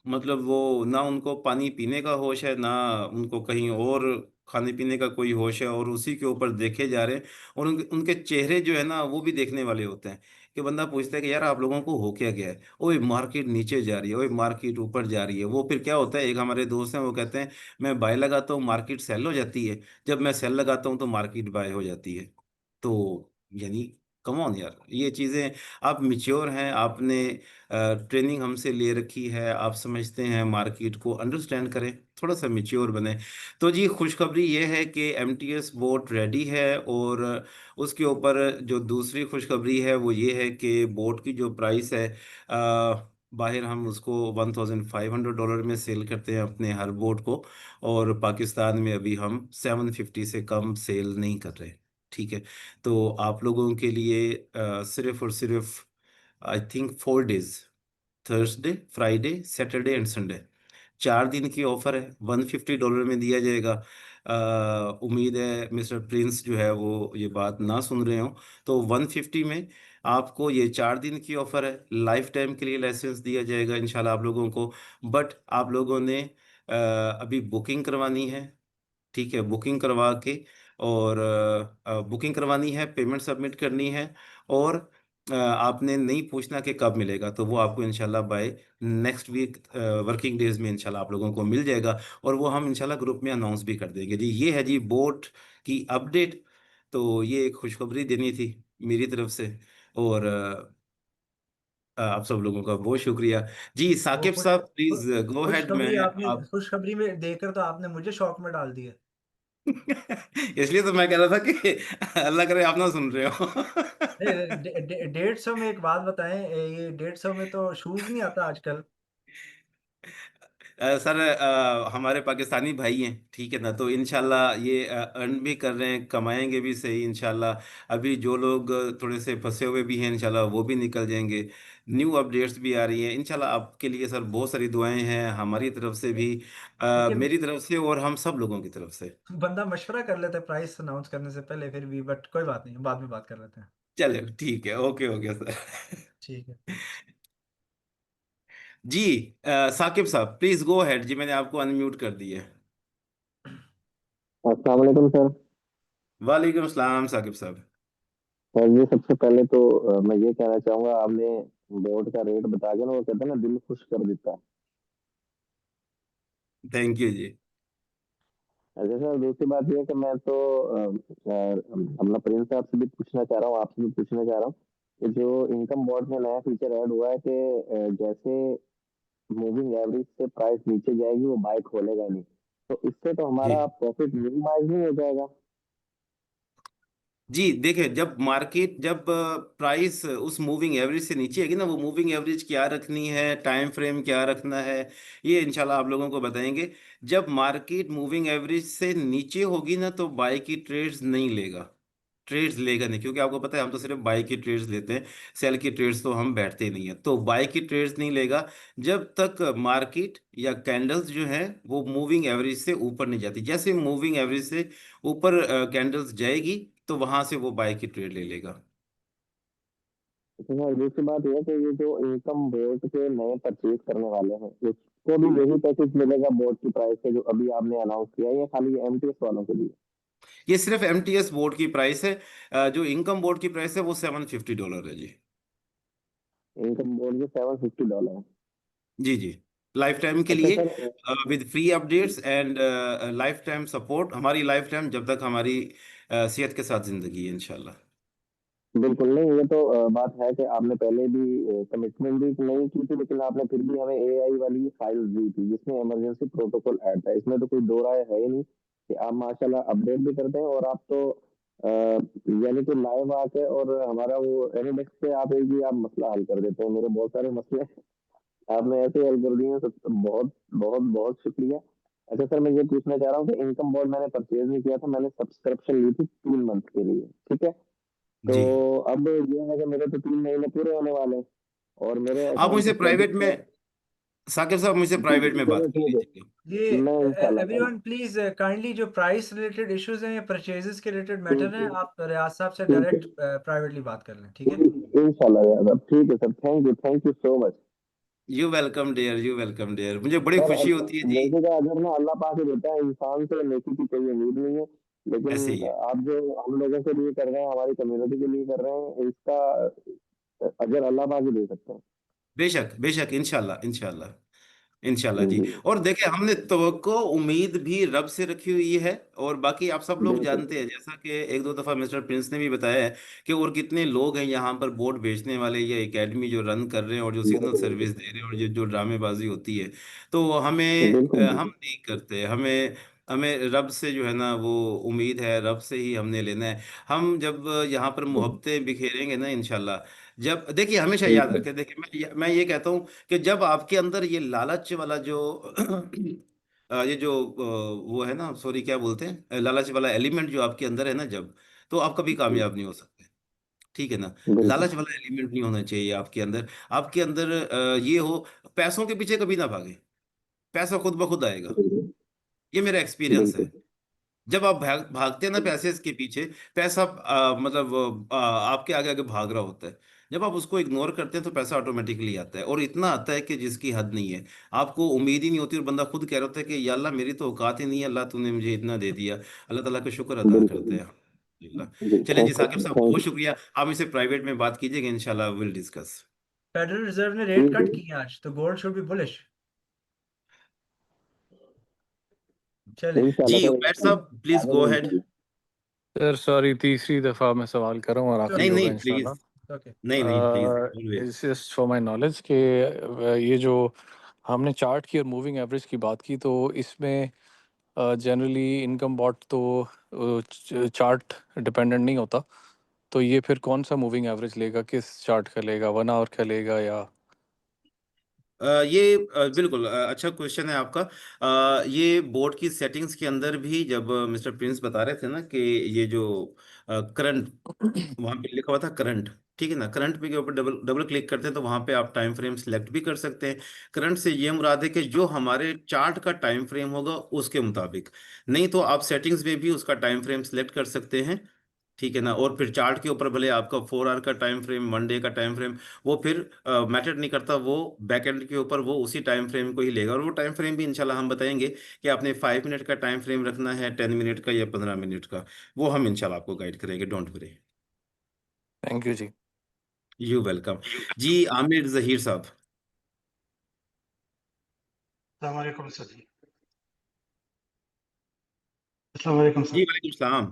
मतलब वो ना उनको पानी पीने का होश है, ना उनको कहीं और खाने पीने का कोई होश है, और उसी के ऊपर देखे जा रहे हैं। और उनके चेहरे जो है ना, वो भी देखने वाले होते हैं कि बंदा पूछता है कि यार आप लोगों को हो क्या गया है, ओए मार्केट नीचे जा रही है, ओए मार्केट ऊपर जा रही है। वो फिर क्या होता है, एक हमारे दोस्त हैं वो कहते हैं मैं बाय लगाता हूँ मार्केट सेल हो जाती है, जब मैं सेल लगाता हूँ तो मार्केट बाय हो जाती है। तो यानी कम ऑन यार, ये चीज़ें, आप मिच्योर हैं, आपने ट्रेनिंग हमसे ले रखी है, आप समझते हैं मार्केट को, अंडरस्टैंड करें, थोड़ा सा मिच्योर बने। तो जी, खुशखबरी ये है कि एमटीएस बोट रेडी है। और उसके ऊपर जो दूसरी खुशखबरी है वो ये है कि बोट की जो प्राइस है, बाहर हम उसको $1,500 में सेल करते हैं अपने हर बोट को, और पाकिस्तान में अभी हम 750 से कम सेल नहीं कर रहे। ठीक है। तो आप लोगों के लिए सिर्फ और सिर्फ I think 4 days, Thursday, Friday, Saturday and Sunday, 4 दिन की ऑफर है, $150 में दिया जाएगा। उम्मीद है मिस्टर प्रिंस जो है वो ये बात ना सुन रहे हो। तो 150 में आपको ये 4 दिन की ऑफर है, लाइफ टाइम के लिए लाइसेंस दिया जाएगा इंशाल्लाह आप लोगों को। बट आप लोगों ने अभी बुकिंग करवानी है। ठीक है, बुकिंग करवा के, और बुकिंग करवानी है, पेमेंट सबमिट करनी है, और आपने नहीं पूछना कि कब मिलेगा, तो वो आपको इंशाल्लाह by next week working days में इंशाल्लाह आप लोगों को मिल जाएगा। और वो हम इंशाल्लाह ग्रुप में अनाउंस भी कर देंगे। जी, ये है जी बोट की अपडेट। तो ये एक खुशखबरी देनी थी मेरी तरफ से। और आप सब लोगों का बहुत शुक्रिया। जी वो साकिब साहब, प्लीज गो हेड। मैं खुशखबरी आपने, आप खुशखबरी में देकर तो आपने मुझे शॉक में डाल दिया। इसलिए तो मैं कह रहा था कि अल्लाह करे आप ना सुन रहे हो। 150 में एक बात बताएं, ये 150 में तो शूज नहीं आता आजकल। सर, हमारे पाकिस्तानी भाई हैं, ठीक है ना, तो इंशाल्लाह ये अर्न भी कर रहे हैं, कमाएंगे भी सही इंशाल्लाह। अभी जो लोग थोड़े से फंसे हुए भी हैं इंशाल्लाह वो भी निकल जाएंगे। न्यू अपडेट्स भी आ रही हैं इंशाल्लाह। आपके लिए सर बहुत सारी दुआएं हैं हमारी तरफ से भी, लेकिन मेरी तरफ से, और हम सब लोगों की तरफ से। बंदा मशवरा कर लेता है प्राइस अनाउंस करने से पहले, फिर भी बट कोई बात नहीं, बाद में बात कर लेते हैं। चले ठीक है, ओके ओके सर। ठीक है। जी साकिब साहब, प्लीज गो अहेड जी, मैंने आपको अनम्यूट कर दिया है। अस्सलाम वालेकुम सर। वालेकुम सलाम साकिब साहब। सर जी, सबसे पहले तो मैं ये कहना चाहूंगा, आपने बोर्ड का रेट बता के ना, वो कहते हैं ना, दिल खुश कर देता है। थैंक यू जी। अच्छा सर, दूसरी बात ये है कि मैं तो अपना प्रिंस साहब से भी पूछना चाह रहा हूँ, आपसे भी पूछना चाह रहा हूँ कि जो इनकम बोर्ड में नया फीचर ऐड हुआ है कि जैसे मूविंग एवरेज से प्राइस नीचे जाएगी वो बाय खोलेगा नहीं, तो इससे तो जी हमारा प्रॉफिट मिनिमाइज नहीं हो जाएगा? जी, देखिए, जब मार्केट, जब प्राइस उस मूविंग एवरेज से नीचे आएगी ना, वो मूविंग एवरेज क्या रखनी है, टाइम फ्रेम क्या रखना है, ये इंशाल्लाह आप लोगों को बताएंगे। जब मार्केट मूविंग एवरेज से नीचे होगी ना, तो बाय की ट्रेड्स नहीं लेगा, ट्रेड्स लेगा नहीं, क्योंकि आपको पता है हम तो सिर्फ बाय की ट्रेड्स लेते हैं, सेल की ट्रेड्स तो हम बैठते ही नहीं है। तो बाय की ट्रेड्स नहीं लेगा जब तक मार्केट या कैंडल्स जो है वो मूविंग एवरेज से ऊपर नहीं जाती। जैसे मूविंग एवरेज से ऊपर कैंडल्स जाएगी, तो वहां से वो बाय की ट्रेड ले लेगा। तो सर दूसरी बात यह है कि ये जो इनकम बोर्ड के नए परचेज करने वाले हैं, उसको भी यही पैकेज मिलेगा बोर्ड की प्राइस से जो अभी आपने अनाउंस किया है, या खाली एमटीएस वालों के लिए? ये सिर्फ एमटीएस बोर्ड की प्राइस है। जो इनकम बोर्ड की प्राइस है वो $750 है जी। इनकम बोर्ड के $750? जी जी, लाइफ टाइम के अच्छा लिए, sir, with free updates and life time support, हमारी लाइफ टाइम जब तक हमारी सेहत के साथ जिंदगी है इंशाल्लाह। बिल्कुल नहीं, ये तो बात है कि आपने पहले भी कमिटमेंट भी नहीं की थी, लेकिन आपने फिर भी हमें एआई वाली फाइल दी थी जिसमें इमरजेंसी प्रोटोकॉल ऐड था। इसमें तो कोई दो राय है ही नहीं कि आप माशाल्लाह अपडेट भी करते हैं, और आप तो यानी कि लाइव आके और हमारा वो एनिडेस्क पे आप एक ही आप मसला हल कर देते हैं। मेरे बहुत सारे मसले आपने ऐसे हल कर दिए हैं, तो बहुत बहुत बहुत शुक्रिया। अच्छा सर, मैं ये पूछना चाह रहा हूँ कि इनकम बोर्ड मैंने परचेज नहीं किया था, मैंने सब्सक्रिप्शन ली थी 3 मंथ के लिए, ठीक है। तो जी अब ये है कि मेरे तो 3 महीने पूरे होने वाले हैं, और मेरे आप अकाउंट मुझसे से प्राइवेट क्रेडिट में, साकिब साहब मुझसे प्राइवेट में बात चलो कर ठीक है। लीजिएगा। ये मैं इंशाल्लाह कल एवरीवन प्लीज काइंडली जो प्राइस रिलेटेड इश्यूज हैं या परचेजेस के रिलेटेड मैटर हैं, ठीक आप रियाज साहब से है डायरेक्ट प्राइवेटली बात कर लें, ठीक है। इंशाल्लाह यार, अब ठीक है sir, thank you so much. You welcome dear, you welcome dear, मुझे बड़ी सर खुशी होती है जी। देखिएगा, अगर ना अल्लाह पाक ही देता है, इंसान से नेकी की कोई उम्मीद नहीं है, लेकिन ऐसे ही है। आप जो हम लोगों के लिए कर रहे हैं, हमारी कम्युनिटी के लिए कर रहे हैं, इसका अजर अल्लाह पाक ही दे सकते हैं। बेशक बेशक, इंशाल्लाह इंशाल्लाह इंशाल्लाह जी। जी और देखिए, हमने तवक्को उम्मीद भी रब से रखी हुई है, और बाकी आप सब लोग बिल्कुल जानते हैं, जैसा कि एक दो दफा मिस्टर प्रिंस ने भी बताया है कि और कितने लोग हैं यहाँ पर बोट बेचने वाले या एकेडमी जो रन कर रहे हैं और जो सिग्नल बिल्कुल सर्विस दे रहे हैं, और जो जो ड्रामेबाजी होती है। तो हमें बिल्कुल हम बिल्कुल नहीं करते, हमें हमें रब से जो है ना वो उम्मीद है, रब से ही हमने लेना है। हम जब यहाँ पर मोहब्बतें बिखेरेंगे ना इंशाल्लाह, जब देखिए हमेशा याद बिल्कुल रखें, देखिए मैं ये कहता हूँ कि जब आपके अंदर ये लालच वाला जो ये जो वो है ना, सॉरी क्या बोलते हैं, लालच वाला एलिमेंट जो आपके अंदर है ना, जब, तो आप कभी कामयाब नहीं हो सकते। ठीक है ना। बिल्कुल लालच वाला एलिमेंट नहीं होना चाहिए आपके अंदर। आपके अंदर ये हो, पैसों के पीछे कभी ना भागे, पैसा खुद ब खुद आएगा। बिल्कुल ये मेरा एक्सपीरियंस है। बिल्कुल जब आप भागते हैं ना पैसे के पीछे, पैसा मतलब आपके आगे आगे भाग रहा होता है। जब आप उसको इग्नोर करते हैं तो पैसा ऑटोमेटिकली आता है, और इतना आता है कि जिसकी हद नहीं है। आपको उम्मीद ही नहीं होती, और बंदा खुद कह रहा होता है कि या अल्लाह मेरी तो औकात ही नहीं है, अल्लाह तूने मुझे इतना दे दिया। अल्लाह ताला का शुक्र अदा करते बिल्कुल हैं अल्हम्दुलिल्लाह। जी, चलें जी, थैंक साकिब साहब थैंक बहुत शुक्रिया, आप इसे प्राइवेट में बात कीजिएगा, इंशाल्लाह विल डिस्कस। फेडरल रिजर्व ने रेट ठीक कट है किए आज, तो गोल्ड शुड बी बुलिश। चले। इंशाल्लाह जी सर, उमैर साहब प्लीज आगे गो में अहेड। इंशाल्लाह। सर सॉरी, तीसरी दफ़ा मैं सवाल कर रहा हूँ और आखिरी नहीं होगा नहीं इंशाल्लाह। Please, okay. नहीं नहीं please always. It's just for my knowledge कि ये जो हमने चार्ट की और मूविंग एवरेज की बात की, तो इसमें जनरली इनकम बॉट तो चार्ट डिपेंडेंट नहीं होता, तो ये फिर कौन सा मूविंग एवरेज लेगा, किस चार्ट का लेगा, 1 आवर का लेगा या? ये बिल्कुल अच्छा क्वेश्चन है आपका। ये बोर्ड की सेटिंग्स के अंदर भी, जब मिस्टर प्रिंस बता रहे थे ना कि ये जो करंट, वहां पे लिखा हुआ था करंट, ठीक है ना, करंट पे के ऊपर डबल डबल क्लिक करते हैं तो वहां पे आप टाइम फ्रेम सिलेक्ट भी कर सकते हैं। करंट से ये मुराद है कि जो हमारे चार्ट का टाइम फ्रेम होगा उसके मुताबिक, नहीं तो आप सेटिंग्स में भी उसका टाइम फ्रेम सिलेक्ट कर सकते हैं। ठीक है ना। और फिर चार्ट के ऊपर भले आपका 4 आवर का टाइम फ्रेम, 1 डे का टाइम फ्रेम, वो फिर मैटर नहीं करता, वो बैक एंड के ऊपर वो उसी टाइम फ्रेम को ही लेगा। और वो टाइम फ्रेम भी इंशाल्लाह हम बताएंगे कि आपने 5 मिनट का टाइम फ्रेम रखना है, 10 मिनट का, या 15 मिनट का। वो हम इंशाल्लाह आपको गाइड करेंगे, डोंट वरी। थैंक यू जी। You welcome. जी आमिर जहीर साहब। अस्सलाम वालेकुम सर जी। अस्सलाम वालेकुम जी सर। वालेकुम सलाम।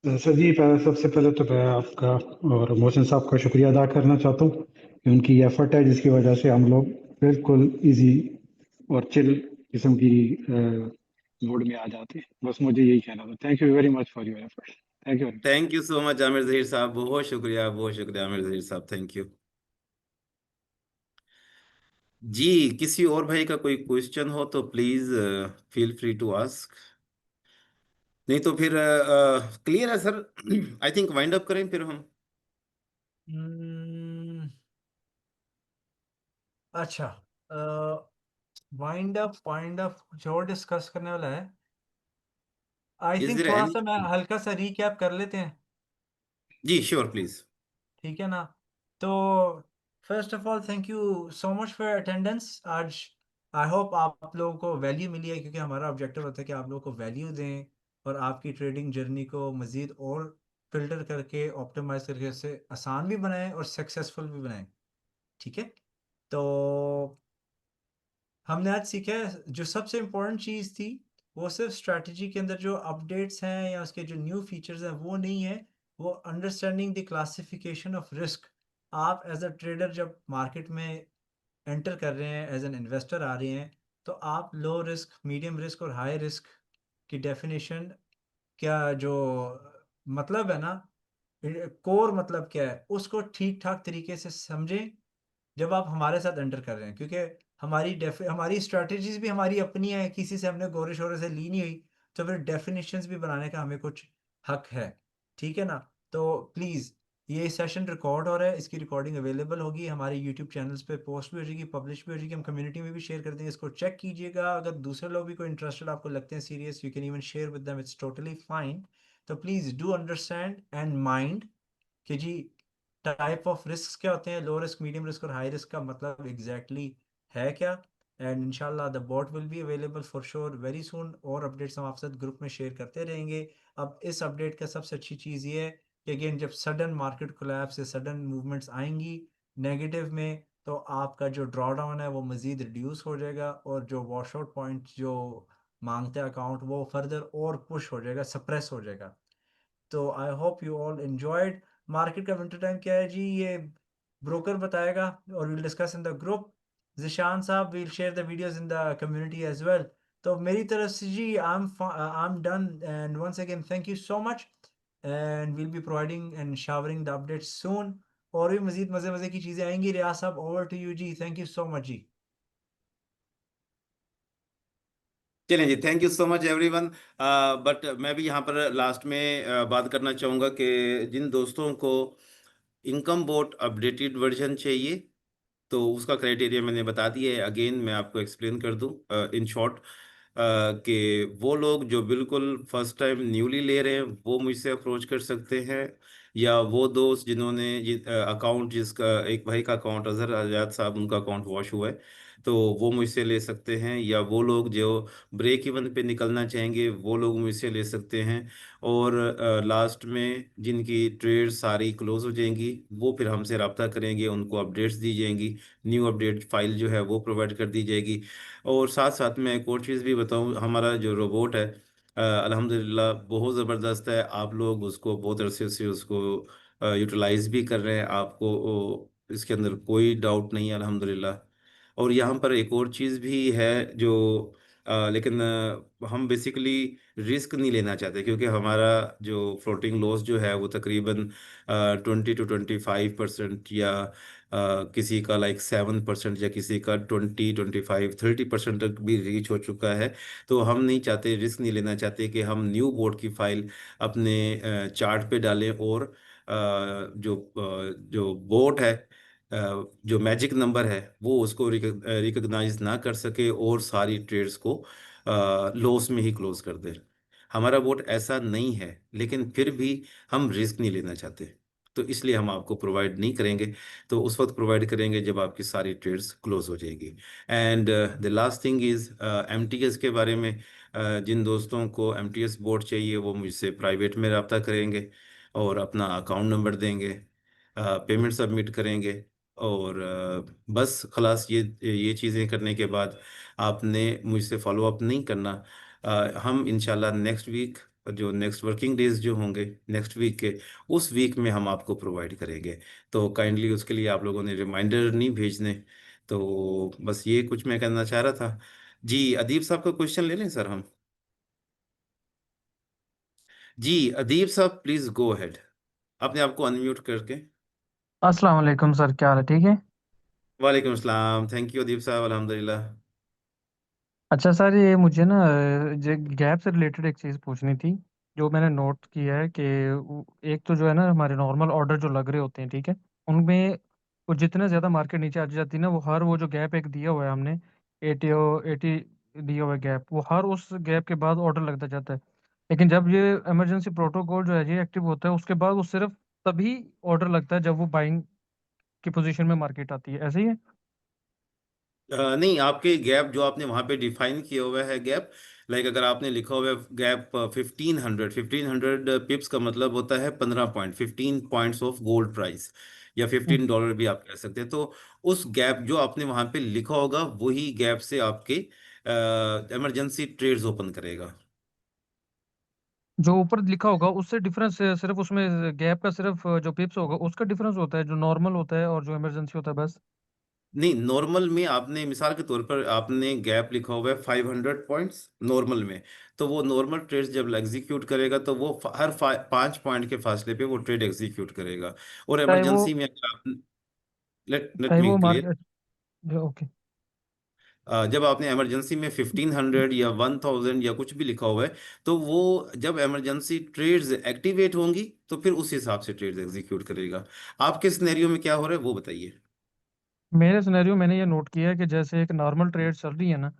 सर जी, सबसे पहले तो मैं आपका और मोहसिन साहब का शुक्रिया अदा करना चाहता हूँ कि उनकी एफर्ट है जिसकी वजह से हम लोग बिल्कुल इजी और चिल किस्म की मूड में आ जाते हैं। बस मुझे यही कहना था। Thank you very much for your effort. Thank you. Thank you so much Aamir Zaheer साहब, बहुत शुक्रिया आमिर जहीर साहब, थैंक यू। जी किसी और भाई का कोई क्वेश्चन हो तो please feel free to ask, नहीं तो फिर क्लियर है sir. I think wind up करें फिर हम। हम्म, अच्छा, वाइंड अप कुछ और डिस्कस करने वाला है। आई इज थिंक देयर थोड़ा सा मैं एनी? हल्का सा रिकैप कर लेते हैं, जी श्योर प्लीज। ठीक है ना। तो first of all thank you so much for attendance आज। आई होप आप लोगों को वैल्यू मिली है, क्योंकि हमारा ऑब्जेक्टिव होता है कि आप लोगों को वैल्यू दें और आपकी ट्रेडिंग जर्नी को मज़ीद और फिल्टर करके ऑप्टिमाइज करके उसे आसान भी बनाएं और सक्सेसफुल भी बनाएं, ठीक है। तो हमने आज सीखा है जो सबसे इम्पोर्टेंट चीज़ थी, वो सिर्फ स्ट्रैटेजी के अंदर जो अपडेट्स हैं या उसके जो न्यू फीचर्स हैं वो नहीं है, वो understanding the classification of risk. आप एज अ ट्रेडर जब मार्केट में एंटर कर रहे हैं, एज एन इन्वेस्टर आ रहे हैं, तो आप लो रिस्क, मीडियम रिस्क और हाई रिस्क की डेफिनेशन क्या, जो मतलब है ना, कोर मतलब क्या है, उसको ठीक ठाक तरीके से समझें जब आप हमारे साथ एंटर कर रहे हैं। क्योंकि हमारी स्ट्रेटजीज भी हमारी अपनी है, किसी से हमने गोरे शोरे से ली नहीं हुई, तो फिर डेफिनेशंस भी बनाने का हमें कुछ हक है। ठीक है ना? तो प्लीज़, ये सेशन रिकॉर्ड हो रहा है, इसकी रिकॉर्डिंग अवेलेबल होगी हमारे यूट्यूब चैनल्स पे, पोस्ट भी हो जाएगी, पब्लिश भी हो जाएगी, हम कम्युनिटी में भी शेयर कर देंगे, इसको चेक कीजिएगा। अगर दूसरे लोग भी कोई इंटरेस्टेड आपको लगते हैं serious, you can even share with them, it's totally fine. तो please do understand and mind कि जी टाइप ऑफ रिस्क क्या होते हैं, लो रिस्क, मीडियम रिस्क और हाई रिस्क का मतलब एग्जैक्टली है क्या। एंड इंशाल्लाह the bot will be available for sure very soon, और अपडेट्स हम आपके साथ ग्रुप में शेयर करते रहेंगे। अब इस अपडेट का सबसे अच्छी चीज़ ये है कि अगेन जब सडन मार्केट कोलैप्स से सडन मूवमेंट्स आएंगी नेगेटिव में, तो आपका जो ड्रॉ डाउन है वो मज़ीद रिड्यूस हो जाएगा, और जो वॉश आउट पॉइंट जो मांगते हैं अकाउंट, वो फर्दर और पुश हो जाएगा, सप्रेस हो जाएगा। तो I hope you all enjoyed. Market का विंटर टाइम क्या है जी, ये ब्रोकर बताएगा, और will discuss in the group. Zeeshan साहब will share the videos in the community as well. तो मेरी तरफ से जी I am done, and once again thank you so much, and will be providing and showering the updates soon. और भी मजीद मज़े मज़े की चीज़ें आएंगी। रियाज साहब, ओवर टू यू जी, थैंक यू सो मच जी। चलें जी, thank you so much everyone. But मैं भी यहाँ पर लास्ट में बात करना चाहूँगा कि जिन दोस्तों को इनकम बोर्ड अपडेटेड वर्जन चाहिए, तो उसका क्राइटेरिया मैंने बता दिया है। अगेन मैं आपको एक्सप्लेन कर दूं इन शॉर्ट, कि वो लोग जो बिल्कुल फर्स्ट टाइम न्यूली ले रहे हैं वो मुझसे अप्रोच कर सकते हैं, या वो दोस्त जिन्होंने अकाउंट, जिसका एक भाई का अकाउंट अजहर आजाद साहब, उनका अकाउंट वॉश हुआ है, तो वो मुझसे ले सकते हैं, या वो लोग जो ब्रेक इवन पे निकलना चाहेंगे वो लोग मुझसे ले सकते हैं। और लास्ट में जिनकी ट्रेड सारी क्लोज हो जाएंगी वो फिर हमसे रब्ता करेंगे, उनको अपडेट्स दी जाएंगी, न्यू अपडेट फाइल जो है वो प्रोवाइड कर दी जाएगी। और साथ साथ मैं एक और चीज़ भी बताऊं, हमारा जो रोबोट है अल्हम्दुलिल्लाह बहुत ज़बरदस्त है। आप लोग उसको बहुत अरसे से उसको यूटिलाइज भी कर रहे हैं, आपको इसके अंदर कोई डाउट नहीं है अल्हम्दुलिल्लाह। और यहाँ पर एक और चीज़ भी है जो लेकिन हम बेसिकली रिस्क नहीं लेना चाहते, क्योंकि हमारा जो फ्लोटिंग लॉस जो है वो तकरीबन 20 to 25%, या किसी का लाइक 7%, या किसी का 20, 25, 30% तक भी रीच हो चुका है। तो हम नहीं चाहते, रिस्क नहीं लेना चाहते कि हम न्यू बोर्ड की फाइल अपने चार्ट पे डालें, और जो बोर्ड है, जो मैजिक नंबर है वो उसको रिकॉग्नाइज ना कर सके और सारी ट्रेड्स को लॉस में ही क्लोज कर दे। हमारा वोट ऐसा नहीं है, लेकिन फिर भी हम रिस्क नहीं लेना चाहते, तो इसलिए हम आपको प्रोवाइड नहीं करेंगे। तो उस वक्त प्रोवाइड करेंगे जब आपकी सारी ट्रेड्स क्लोज हो जाएगी। And the last thing is MTS के बारे में। जिन दोस्तों को एमटीएस बोर्ड चाहिए वो मुझसे प्राइवेट में रब्ता करेंगे, और अपना अकाउंट नंबर देंगे, पेमेंट सबमिट करेंगे, और बस खलास, ये चीज़ें करने के बाद आपने मुझसे फॉलो अप नहीं करना। हम इंशाल्लाह नेक्स्ट वीक, जो नेक्स्ट वर्किंग डेज जो होंगे नेक्स्ट वीक के, उस वीक में हम आपको प्रोवाइड करेंगे। तो काइंडली उसके लिए आप लोगों ने रिमाइंडर नहीं भेजने। तो बस ये कुछ मैं कहना चाह रहा था। जी, अदीब साहब का क्वेश्चन ले लें सर हम? जी अदीब साहब, प्लीज़ गो अहेड, अपने आप को अनम्यूट करके। अस्सलाम वालेकुम सर, क्या हाल है? ठीक है। वालेकुम अस्सलाम, थैंक यू अदीब साहब, अल्हम्दुलिल्लाह। अच्छा सर, ये मुझे ना गैप से रिलेटेड एक चीज़ पूछनी थी। जो मैंने नोट किया है कि एक तो जो है ना, हमारे नॉर्मल ऑर्डर जो लग रहे होते हैं, ठीक है, उनमें वो जितने ज़्यादा मार्केट नीचे आ जाती है ना, वो हर वो जो गैप एक दिया हुआ है हमने, 80 दिया हुआ है गैप, वो हर उस गैप के बाद ऑर्डर लगता जाता है। लेकिन जब ये इमरजेंसी प्रोटोकॉल जो है ये एक्टिव होता है, उसके बाद वो सिर्फ तभी ऑर्डर लगता है जब वो बाइंग की पोजीशन में मार्केट आती है, ऐसे ही है? नहीं, आपके गैप जो आपने वहां पे डिफाइन किया हुआ है गैप, लाइक अगर आपने लिखा हुआ है गैप 1500 पिप्स का मतलब होता है 15 point, 15 points of gold price, या $15 भी आप कह सकते हैं। तो उस गैप जो आपने वहां पे लिखा होगा वही गैप से आपके इमरजेंसी ट्रेड्स ओपन करेगा। जो ऊपर लिखा होगा उससे डिफरेंस सिर्फ उसमें गैप का सिर्फ जो पिप्स होगा उसका डिफरेंस होता है, जो नॉर्मल होता है और जो इमरजेंसी होता है बस। नहीं, नॉर्मल में आपने मिसाल के तौर पर आपने गैप लिखा हुआ है 500 पॉइंट्स नॉर्मल में, तो वो नॉर्मल ट्रेड जब एग्जीक्यूट करेगा तो वो हर 5 पॉइंट के फासले पे वो ट्रेड एग्जीक्यूट करेगा। और चाहे वो इमरजेंसी में अगर आप, लेट चाहे मी वो क्लियर, मार्केट जो ओके। जब आपने इमरजेंसी में 1500 या 1000 या कुछ भी लिखा हुआ है, तो वो जब इमरजेंसी ट्रेड्स एक्टिवेट होंगी तो फिर उस हिसाब से ट्रेड्स एग्जीक्यूट करेगा। आपके सिनेरियो में क्या हो रहा है वो बताइए। मेरे सिनेरियो मैंने ये नोट किया है कि जैसे एक नॉर्मल ट्रेड चल रही है ना,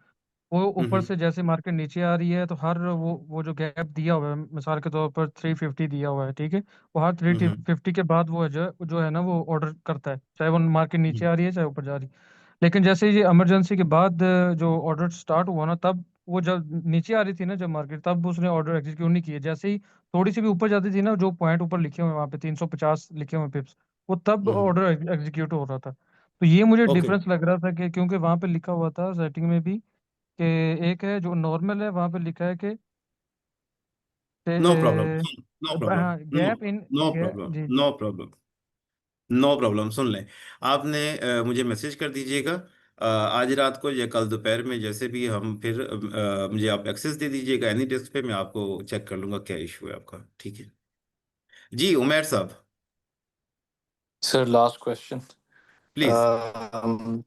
वो ऊपर हम्म से जैसे मार्केट नीचे आ रही है तो हर वो जो गैप दिया हुआ है मिसाल के तौर पर 350 दिया हुआ है, ठीक है। वो हर थ्री हम्म फिफ्टी के बाद वो जो है ना वो ऑर्डर करता है, चाहे वो मार्केट नीचे हम्म आ रही है चाहे ऊपर जा रही है। लेकिन जैसे ये इमरजेंसी के बाद जो ऑर्डर स्टार्ट हुआ ना, तब वो जब नीचे आ रही थी ना जब मार्केट, तब उसने ऑर्डर एग्जीक्यूट नहीं किए। जैसे ही थोड़ी सी भी ऊपर जाती थी ना, जो पॉइंट ऊपर लिखे हुए वहाँ पे 350 लिखे हुए पिप्स, वो तब हम्म ऑर्डर एग्जीक्यूट हो रहा था। तो ये मुझे ओके, डिफरेंस लग रहा था कि क्योंकि वहाँ पे लिखा हुआ था सेटिंग में भी कि एक है जो नॉर्मल है, वहाँ पे लिखा है कि नो प्रॉब्लम, नो प्रॉब्लम, हाँ no, gap in no gap problem, जी नो जी। Problem, no problem. सुन लें, आपने मुझे मैसेज कर दीजिएगा आज रात को या कल दोपहर में, जैसे भी हम फिर मुझे आप एक्सेस दे दीजिएगा एनी डेस्क पे, मैं आपको चेक कर लूंगा क्या इशू है आपका, ठीक है। जी उमेर साहब, sir last question please.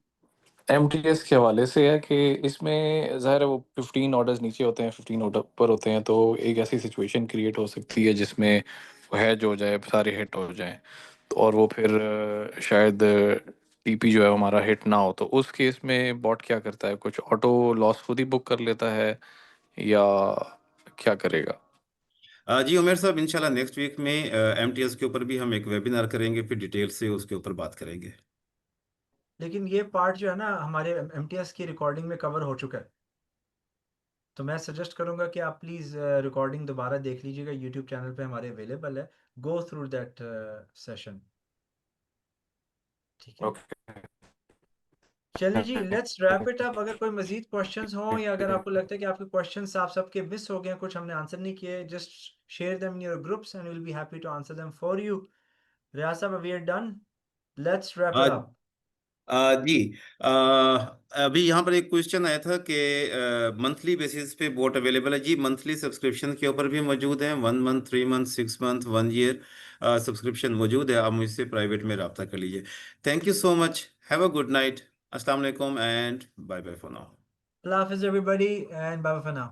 MTS के हवाले से है कि इसमें ज़ाहिर है वो 15 ऑर्डर्स नीचे होते हैं, 15 ऑर्डर ऊपर होते हैं, तो एक ऐसी सिचुएशन क्रिएट हो सकती है जिसमें वो हैज हो जाए, सारे हिट हो जाएं, तो और वो फिर शायद टीपी जो है वो हमारा हिट ना हो, तो उस केस में बॉट क्या करता है? कुछ ऑटो लॉस खुद ही बुक कर लेता है या क्या करेगा? जी उमेर साहब, इंशाल्लाह नेक्स्ट वीक में एमटीएस के ऊपर भी हम एक वेबिनार करेंगे, फिर डिटेल से उसके ऊपर बात करेंगे। लेकिन ये पार्ट जो है ना हमारे एमटीएस की रिकॉर्डिंग में कवर हो चुका है, तो मैं सजेस्ट करूंगा कि आप प्लीज़ रिकॉर्डिंग दोबारा देख लीजिएगा, यूट्यूब चैनल पे हमारे अवेलेबल है। गो थ्रू दैट सेशन, ठीक है। ओके। चलिए जी, लेट्स रैप इट अप। अगर कोई मजीद क्वेश्चंस हों या अगर आपको लगता है कि आपके क्वेश्चंस आप सबके मिस हो गए हैं, कुछ हमने आंसर नहीं किए, just share them in your groups and will be happy to answer them for you. Riaz साहब, we are done, let's wrap it up. जी, आ, अभी यहाँ पर एक क्वेश्चन आया था कि मंथली बेसिस पे बोट अवेलेबल है। जी, मंथली सब्सक्रिप्शन के ऊपर भी मौजूद है, 1 month, 3 month, 6 month, 1 year subscription मौजूद है। आप मुझसे प्राइवेट में रब्ता कर लीजिए। Thank you so much, have a good night, अस्सलाम वालेकुम and bye bye for now. अल्लाह हाफिज़ everybody and bye bye for now.